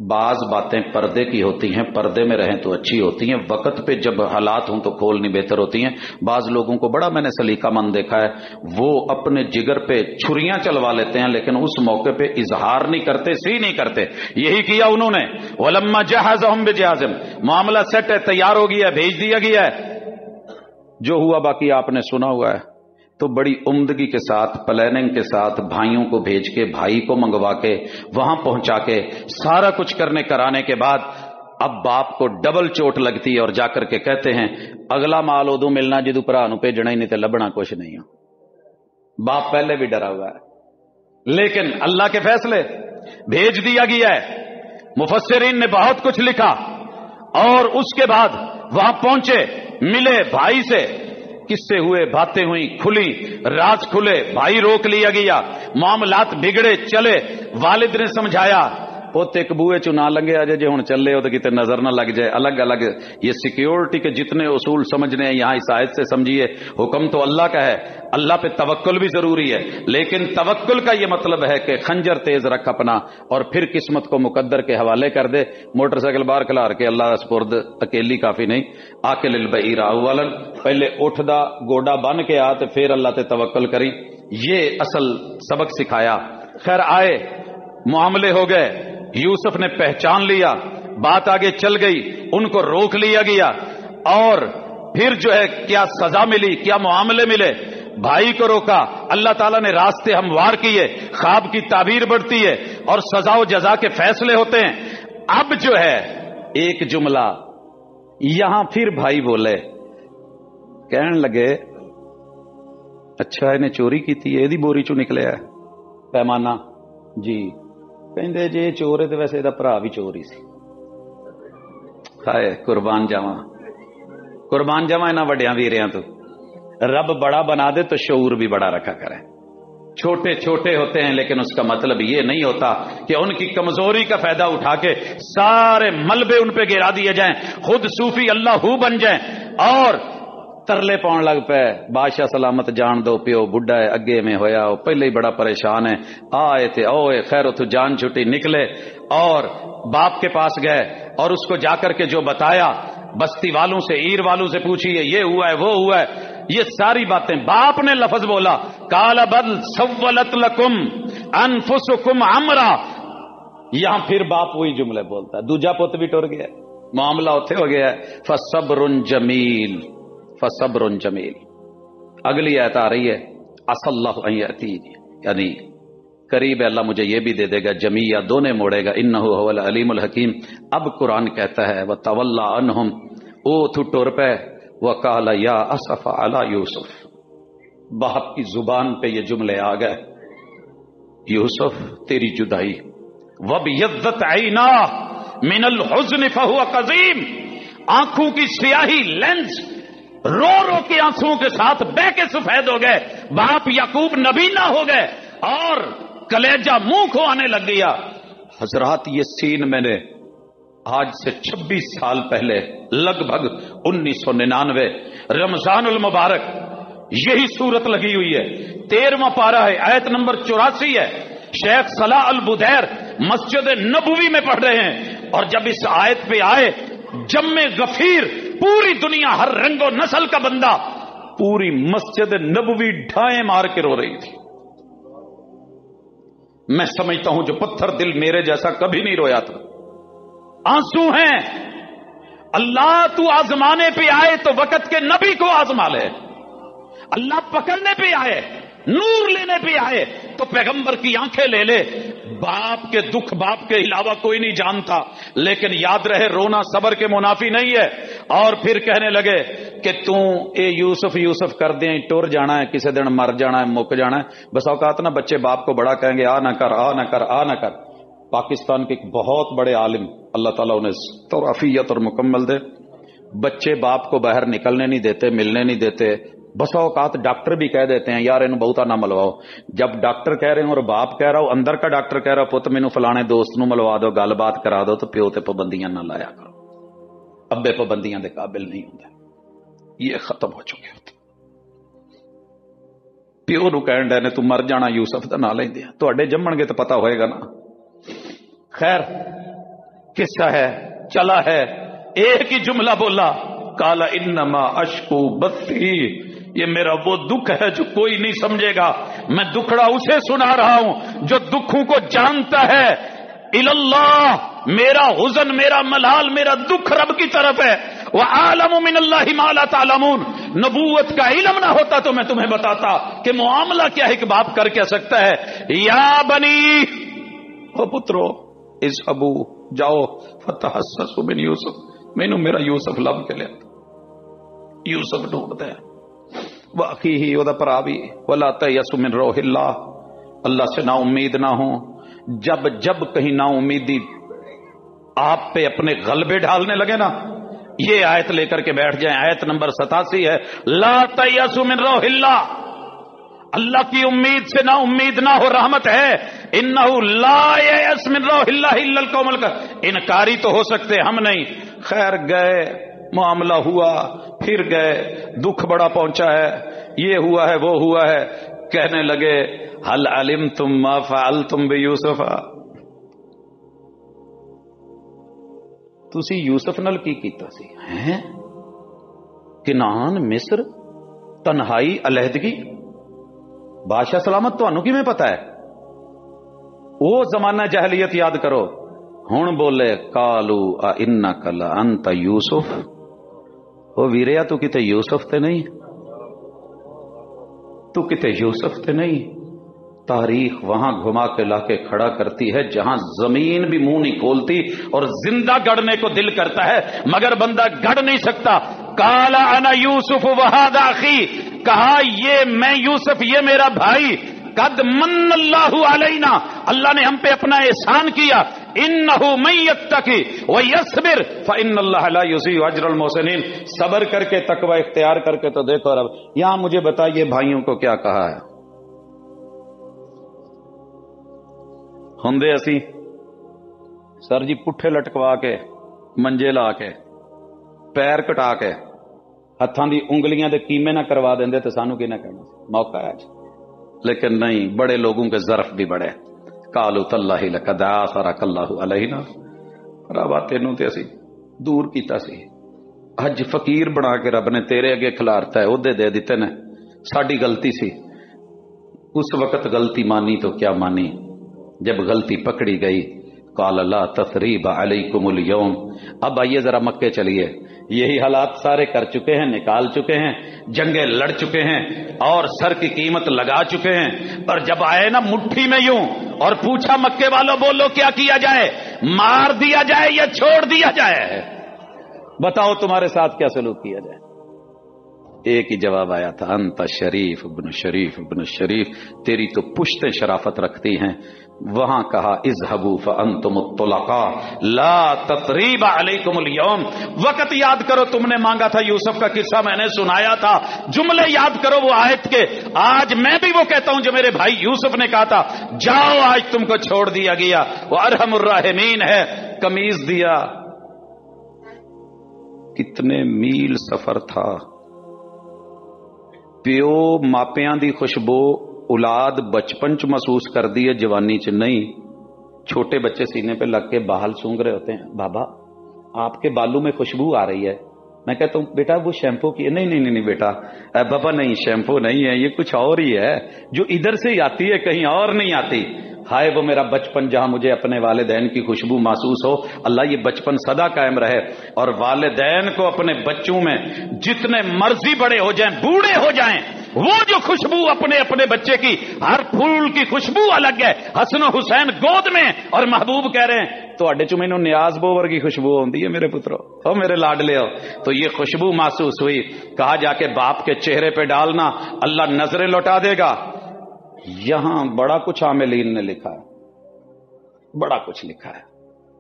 بعض باتیں پردے کی ہوتی ہیں, پردے میں رہیں تو اچھی ہوتی ہیں, وقت پہ جب حالات ہوں تو کھولنی بہتر ہوتی ہیں. بعض لوگوں کو بڑا میں نے سلیقہ مند دیکھا ہے, وہ اپنے جگر پہ چھریاں چلوا لیتے ہیں, لیکن اس موقع پہ اظہار نہیں کرتے, نہیں کرتے. یہی کیا انہوں نے. ولما جہزهم بجہازہم, معاملہ سیٹ ہے, تیار ہو گیا ہے, بھیج دیا گیا ہے. جو ہوا باقی آپ نے سنا ہوا ہے. تو بڑی عمدگی کے ساتھ, پلاننگ کے ساتھ, بھائیوں کو بھیج کے, بھائی کو منگوا کے, وہاں پہنچا کے, سارا کچھ کرنے کرانے کے بعد اب باپ کو ڈبل چوٹ لگتی ہے, اور جا کر کے کہتے ہیں اگلا مال ادو ملنا جدو بھرا نو بھیجنا ہی نہیں تے لبنا کچھ نہیں. باپ پہلے بھی ڈرا ہوا ہے, لیکن اللہ کے فیصلے, بھیج دیا گیا ہے. مفسرین نے بہت کچھ لکھا, اور اس کے بعد وہاں پہنچے, ملے بھائی سے, قصے ہوئے, باتیں ہوئی, کھلی, راز کھلے, بھائی روک لیا گیا, معاملات بگڑے چلے. والد نے سمجھایا, اتنے ایک بوئے چ نہ لنگے آجے جی ہوں چلے ہو تو کتنے نظر نہ لگ جائے. الگ الگ یہ سیکیورٹی کے جتنے اصول سمجھنے ہیں یہاں اس آیت سے سمجھیے. حکم تو اللہ کا ہے, اللہ پہ توکل بھی ضروری ہے, لیکن توکل کا یہ مطلب ہے کہ خنجر تیز رکھ اپنا اور پھر قسمت کو مقدر کے حوالے کر دے. موٹر سائیکل باہر کھلار کے اللہ سپرد اکیلی کافی نہیں. آکل البعیر اولا, پہلے اٹھدا گوڈا بن کے آ تے پھر اللہ تے توکل کری. یہ اصل سبق سکھایا. خیر آئے, معاملے ہو گئے, یوسف نے پہچان لیا, بات آگے چل گئی, ان کو روک لیا گیا, اور پھر جو ہے کیا سزا ملی, کیا معاملے ملے. بھائی کو روکا, اللہ تعالیٰ نے راستے ہموار کیے, خواب کی تعبیر بڑھتی ہے اور سزا و جزا کے فیصلے ہوتے ہیں. اب جو ہے ایک جملہ یہاں پھر بھائی بولے, کہنے لگے اچھا انہیں چوری کی تھی, یہ بوری چو نکلے ہے پیمانہ جی, کہندے جی چور ہے تو ویسے دا بھرا بھی چور ہی سی. ہائے قربان جاواں انہاں وڈیاں ویریاں تو. رب بڑا بنا دے تو شعور بھی بڑا رکھا کرے. چھوٹے چھوٹے ہوتے ہیں لیکن اس کا مطلب یہ نہیں ہوتا کہ ان کی کمزوری کا فائدہ اٹھا کے سارے ملبے ان پہ گرا دیے جائیں, خود صوفی اللہ ہو بن جائیں اور ترلے پاؤن لگ پے. بادشاہ سلامت جان دو, پیو بڈھا ہے اگے میں ہویا, وہ پہلے ہی بڑا پریشان ہے, آئے تھے اوے خیر تو جان چھٹی, نکلے اور باپ کے پاس گئے اور اس کو جا کر کے جو بتایا, بستی والوں سے ایر والوں سے پوچھیے یہ ہوا ہے وہ ہوا ہے, یہ ساری باتیں. باپ نے لفظ بولا قال بل سولت لکم انفسکم امرا, یہاں پھر باپ وہی جملے بولتا ہے. دوجا پوت بھی ٹر گیا, معاملہ اتھے ہو گیا ہے. فصبر جمیل, فصبر جمیل. اگلی آیت آ رہی ہے عسى اللہ ان یأتینی, یعنی قریب ہے اللہ مجھے یہ بھی دے دے گا, جمیع دونے موڑے گا, انہ هو العلیم الحکیم. اب قرآن کہتا ہے وتولی عنہم, او تو ٹر پہ, وقال یا اسف علی یوسف. باپ کی زبان پہ یہ جملے آ گئے, یوسف تیری جدائی, وابیضت عیناہ من الحزن فہو قضیم, آنکھوں کی سیاہی لینس رو رو کے آنسوؤں کے ساتھ بہ کے سفید ہو گئے. باپ یعقوب نبی نہ ہو گئے اور کلیجہ منہ کو آنے لگ گیا. حضرات یہ سین میں نے آج سے 26 سال پہلے لگ بھگ 1999 رمضان المبارک یہی صورت لگی ہوئی ہے. 13واں پارہ ہے, آیت نمبر 84 ہے. شیخ صلاح البدیر مسجد نبوی میں پڑھ رہے ہیں, اور جب اس آیت پہ آئے جم غفیر, پوری دنیا ہر رنگ و نسل کا بندہ, پوری مسجد نبوی ڈھائیں مار کے رو رہی تھی. میں سمجھتا ہوں جو پتھر دل میرے جیسا کبھی نہیں رویا تھا. آنسو ہیں. اللہ تو آزمانے پہ آئے تو وقت کے نبی کو آزما لے. اللہ پکڑنے پہ آئے, نور لینے پہ آئے تو پیغمبر کی آنکھیں لے لے. باپ کے دکھ باپ کے علاوہ کوئی نہیں جانتا, لیکن یاد رہے رونا صبر کے منافی نہیں ہے. اور پھر کہنے لگے کہ توں اے یوسف یوسف کر دیں, ٹر جانا ہے, کسی دن مر جانا ہے, مک جانا ہے. بس اوقات نا بچے باپ کو بڑا کہیں گے آ نہ کر آ نہ کر آ نہ کر. پاکستان کے ایک بہت بڑے عالم اللہ تعالیٰ انہیں توفیق اور مکمل دے, بچے باپ کو باہر نکلنے نہیں دیتے, ملنے نہیں دیتے. بس اوقات ڈاکٹر بھی کہہ دیتے ہیں یار انہوں بہتا نہ ملواؤ. جب ڈاکٹر کہہ رہے ہیں اور باپ کہہ رہا ہو, اندر کا ڈاکٹر کہہ رہا ہو پت مینوں فلانے دوست نو ملوا دو, گل بات کرا دو, تو پیو تے پابندیاں نہ لایا کرو. ابے پابندیاں دے قابل نہیں ہوندے, یہ ختم ہو چکے ہوتے. پیو نو کہن ڈے نے تو مر جانا, یوسف دا نام لیندے ہیں, تواڈے جمن گے تو پتہ ہوئے گا نا. خیر قصہ ہے, چلا ہے. ایک ہی جملہ بولا قال انما اشکو بثی, یہ میرا وہ دکھ ہے جو کوئی نہیں سمجھے گا. میں دکھڑا اسے سنا رہا ہوں جو دکھوں کو جانتا ہے. اللہ, میرا حزن, میرا ملال, میرا دکھ رب کی طرف ہے. وَعَالَمُ مِنَ اللَّهِ مَا لَا تَعْلَمُونَ. نبوت کا علم نہ ہوتا تو میں تمہیں بتاتا کہ معاملہ کیا ہے کہ باپ کر کہہ سکتا ہے یا بنی, او پترو اذهبوا, جاؤ, فتحسسوا من یوسف, مینوں میرا یوسف لب کے لیا. یوسف ڈھونڈتے ہیں, واخیہ, وہ بھرا بھی. ولا تیأسوا من روح اللہ, اللہ سے نا امید نہ ہوں. جب جب کہیں نا امیدی آپ پہ اپنے غلبے ڈالنے لگے نا, یہ آیت لے کر کے بیٹھ جائیں. آیت نمبر 87 ہے لا تیأسوا من روح اللہ. اللہ کی امید سے نہ امید نہ ہو رحمت ہے. انہو لا یئس من روح اللہ الا القوم الکافرون. انکاری تو ہو سکتے ہم نہیں. خیر گئے, معاملہ ہوا, پھر گئے, دکھ بڑا پہنچا ہے, یہ ہوا ہے وہ ہوا ہے. کہنے لگے هل علمتم ما فعلتم بیوسف, تسی یوسف نال کی کیتا سی ہیں؟ کنعان, مصر, تنہائی, علیحدگی. بادشاہ سلامت تانوں کیویں پتا ہے؟ وہ زمانہ جاہلیت یاد کرو. ہن بولے قالو انک لانت یوسف. او ویریا تو کتے یوسف تے نہیں, تو کتے یوسف تے نہیں. تاریخ وہاں گھما کے لا کے کھڑا کرتی ہے جہاں زمین بھی منہ نہیں کھولتی اور زندہ گڑنے کو دل کرتا ہے مگر بندہ گڑ نہیں سکتا. کالا انا یوسف وہذا اخی, کہا یہ میں یوسف, یہ میرا بھائی. قد من اللہ علینا, اللہ نے ہم پہ اپنا احسان کیا. انہ من یتقی ویصبر فان اللہ لا یضیع اجر المحسنین. صبر کر کے تقوی اختیار کر کے تو دیکھو. رب یہاں مجھے بتائیے بھائیوں کو کیا کہا ہے؟ ہوندے اسی سر جی پٹھے لٹکوا کے, منجے لا کے, پیر کٹا کے, ہتھاں دی انگلیاں دے کیمے نہ کروا دیندے تو سانو کی نہ کہنا موقع ہے. لیکن نہیں, بڑے لوگوں کے ظرف بھی بڑے. قالوا تاللہ لقد آثرک اللہ علینا. ربا تینوں تے اسی دور کیتا سی, اج فقیر بنا کے رب نے تیرے اگے کھلارتا ہے. عہدے دے دیتے نے, ساڈی غلطی سی. اس وقت غلطی مانی تو کیا مانی, جب غلطی پکڑی گئی. قال لا تثریب علیکم اليوم. اب آئیے ذرا مکے چلیے. یہی حالات سارے کر چکے ہیں, نکال چکے ہیں, جنگیں لڑ چکے ہیں اور سر کی قیمت لگا چکے ہیں. پر جب آئے نا مٹھی میں یوں اور پوچھا مکے والوں بولو کیا کیا جائے, مار دیا جائے یا چھوڑ دیا جائے؟ بتاؤ تمہارے ساتھ کیا سلوک کیا جائے؟ ایک ہی جواب آیا تھا, انت شریف ابن شریف ابن شریف, تیری تو پشتیں شرافت رکھتی ہیں. وہاں کہا اذهبوا فانتم الطلقاء لا تثریب علیکم اليوم. وقت یاد کرو تم نے مانگا تھا یوسف کا قصہ میں نے سنایا تھا, جملے یاد کرو وہ آیت کے. آج میں بھی وہ کہتا ہوں جو میرے بھائی یوسف نے کہا تھا, جاؤ آج تم کو چھوڑ دیا گیا. وہ ارحم الراحمین ہے. قمیض دیا, کتنے میل سفر تھا. پیو ماپیاں دی خوشبو اولاد بچپن چ محسوس کر دی ہے, جوانی چ نہیں. چھوٹے بچے سینے پہ لگ کے بال سونگ رہے ہوتے ہیں, بابا آپ کے بالوں میں خوشبو آ رہی ہے. میں کہتا ہوں بیٹا وہ شیمپو کی ہے. نہیں بیٹا, بابا نہیں شیمپو نہیں ہے, یہ کچھ اور ہی ہے جو ادھر سے ہی آتی ہے, کہیں اور نہیں آتی. ہائے وہ میرا بچپن جہاں مجھے اپنے والدین کی خوشبو محسوس ہو. اللہ یہ بچپن سدا قائم رہے. اور والدین کو اپنے بچوں میں جتنے مرضی بڑے ہو جائیں, بوڑھے ہو جائیں, وہ جو خوشبو اپنے اپنے بچے کی, ہر پھول کی خوشبو الگ ہے. حسن و حسین گود میں اور محبوب کہہ رہے ہیں تو اڈے چ مینوں نیاز بوور کی خوشبو ہوندی ہے میرے پترو, او میرے لاڈلے ہو. تو یہ خوشبو محسوس ہوئی. کہا جا کے باپ کے چہرے پہ ڈالنا, اللہ نظریں لوٹا دے گا. یہاں بڑا کچھ عاملین نے لکھا ہے, بڑا کچھ لکھا ہے,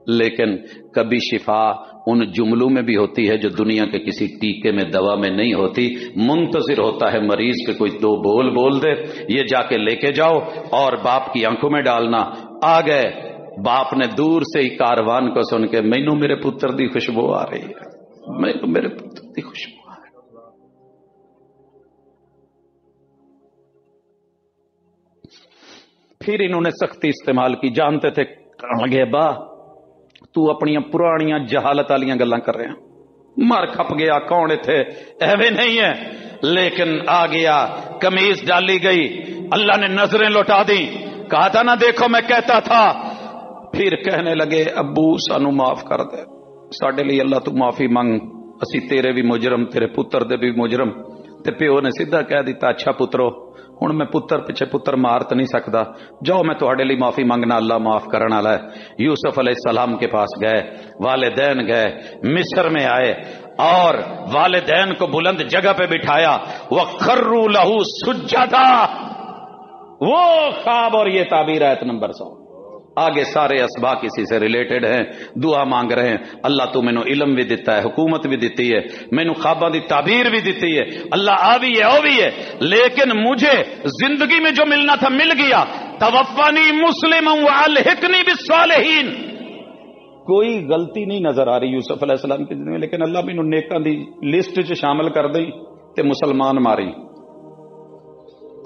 لیکن کبھی شفا ان جملوں میں بھی ہوتی ہے جو دنیا کے کسی ٹیکے میں دوا میں نہیں ہوتی. منتظر ہوتا ہے مریض کے کوئی دو بول دے, یہ جا کے لے کے جاؤ اور باپ کی آنکھوں میں ڈالنا. آ گئے, باپ نے دور سے ہی کاروان کو سن کے, مینوں میرے پتر دی خوشبو آ رہی ہے, مینوں میرے پتر دی خوشبو. پھر انہوں نے سختی استعمال کی, جانتے تھے. لگے با تو اپنی پرانیاں جہالت والیاں گلاں کر رہے ہیں, مر کھپ گیا, کون تھے, ایویں نہیں ہے. لیکن آ گیا, قمیض ڈالی گئی, اللہ نے نظریں لوٹا دی. کہا تھا نا دیکھو میں کہتا تھا. پھر کہنے لگے ابو سانو معاف کر دے, ساڈے لیے اللہ تو معافی مانگ, اسی تیرے بھی مجرم, تیرے پتر دے بھی مجرم. تے پیو نے سیدھا کہہ دیتا, اچھا پترو ہن میں پتر پیچھے پتر مار تو نہیں سکتا, جاؤ میں تہاڈے لیے معافی منگنا, اللہ معاف کرن والا ہے. یوسف علیہ السلام کے پاس گئے, والدین گئے, مصر میں آئے اور والدین کو بلند جگہ پہ بٹھایا. وَخَرُّوا لَهُ سُجَّدًا. وہ خواب اور یہ تعبیر آیت نمبر 100. آگے سارے اسباق اسی سے ریلیٹڈ ہیں. دعا مانگ رہے ہیں اللہ تو مینو علم بھی دیتا ہے, حکومت بھی دیتی ہے, مینو خواباں دی تعبیر بھی دیتی ہے, اللہ آ بھی ہے او بھی ہے, لیکن مجھے زندگی میں جو ملنا تھا مل گیا. توفانی مسلما والحقنی بالصالحین. کوئی غلطی نہیں نظر آ رہی یوسف علیہ السلام کی زندگی میں, لیکن اللہ مینو نیکاں دی لسٹ چ شامل کر دئی تے مسلمان ماری.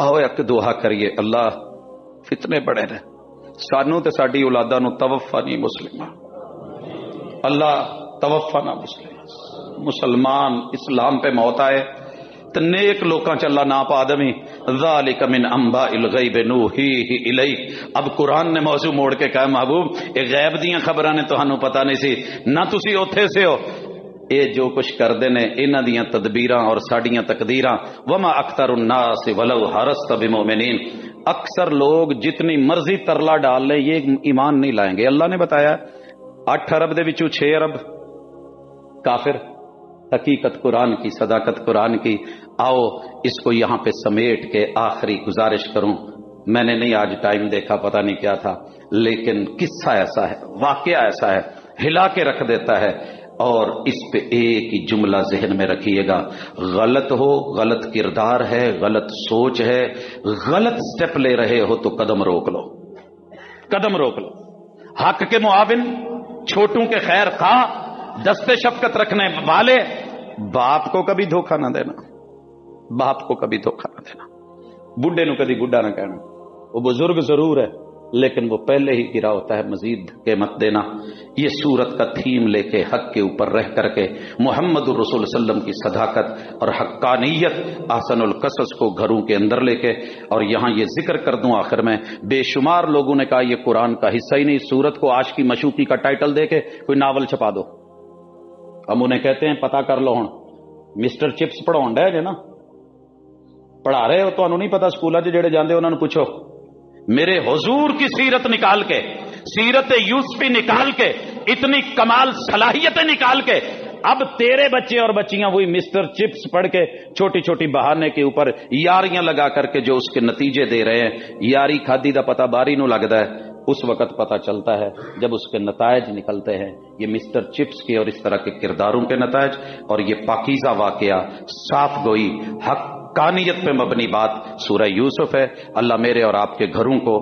آؤ ایک دعا کریے, اللہ فتنے بڑے نے, سانو تے ساڈی اولاداں نو توفانی مسلمہ, اللہ توفنا مسلم, مسلمان اسلام پہ موت آئے تے نیک لوکاں چ اللہ نا پا دمی. ذالک من انباء الغیب نوحیہ الیک. اب قرآن نے موضوع موڑ کے کہا محبوب اے غیب دیاں خبراں نے تہانوں پتہ نہیں سی, نہ تسی اوتھے سے ہو, اے جو کچھ کردے نے انہاں دیاں تدبیراں اور ساڈیاں تقدیراں. وما اکثر الناس ولو حرصت بمؤمنین. اکثر لوگ جتنی مرضی ترلا ڈال لیں یہ ایمان نہیں لائیں گے. اللہ نے بتایا 8 ارب دے وچوں 6 ارب کافر. حقیقت قرآن کی, صداقت قرآن کی. آؤ اس کو یہاں پہ سمیٹ کے آخری گزارش کروں. میں نے نہیں آج ٹائم دیکھا, پتہ نہیں کیا تھا, لیکن قصہ ایسا ہے, واقعہ ایسا ہے, ہلا کے رکھ دیتا ہے. اور اس پہ ایک ہی جملہ ذہن میں رکھیے گا, غلط ہو, غلط کردار ہے, غلط سوچ ہے, غلط سٹیپ لے رہے ہو تو قدم روک لو, قدم روک لو. حق کے معاون, چھوٹوں کے خیر خواہ, دست شفقت رکھنے والے, باپ کو کبھی دھوکہ نہ دینا, باپ کو کبھی دھوکہ نہ دینا. بڈھے نو کبھی بڈھا نہ کہنا, وہ بزرگ ضرور ہے لیکن وہ پہلے ہی گرا ہوتا ہے, مزید کے مت دینا. یہ سورت کا تھیم لے کے حق کے اوپر رہ کر کے محمد الرسول صلی اللہ علیہ وسلم کی صداقت اور حقانیت, احسن القصص کو گھروں کے اندر لے کے. اور یہاں یہ ذکر کر دوں آخر میں, بے شمار لوگوں نے کہا یہ قرآن کا حصہ ہی نہیں, سورت کو عاشقی مشوقی کا ٹائٹل دے کے کوئی ناول چھپا دو. ہم انہیں کہتے ہیں پتہ کر لو, ہن مسٹر چپس پڑھاؤن ڈے جے نا, پڑھا رہے ہو, تانوں نہیں پتا سکولاں چ جڑے جاندے انہاں نوں پوچھو. میرے حضور کی سیرت نکال کے, سیرت یوسفی نکال کے, اتنی کمال صلاحیتیں نکال کے, اب تیرے بچے اور بچیاں وہی مسٹر چپس پڑھ کے چھوٹی چھوٹی بہانے کے اوپر یاریاں لگا کر کے جو اس کے نتیجے دے رہے ہیں. یاری کھادی دا پتہ باری نو لگدا ہے, اس وقت پتہ چلتا ہے جب اس کے نتائج نکلتے ہیں. یہ مسٹر چپس کے اور اس طرح کے کرداروں کے نتائج, اور یہ پاکیزہ واقعہ, صاف گوئی, حقانیت پہ مبنی بات سورہ یوسف ہے. اللہ میرے اور آپ کے گھروں کو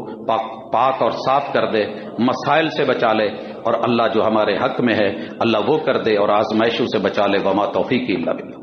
پاک اور صاف کر دے, مسائل سے بچا لے, اور اللہ جو ہمارے حق میں ہے اللہ وہ کر دے, اور آزمائشوں سے بچا لے. وما توفیقی الا باللہ.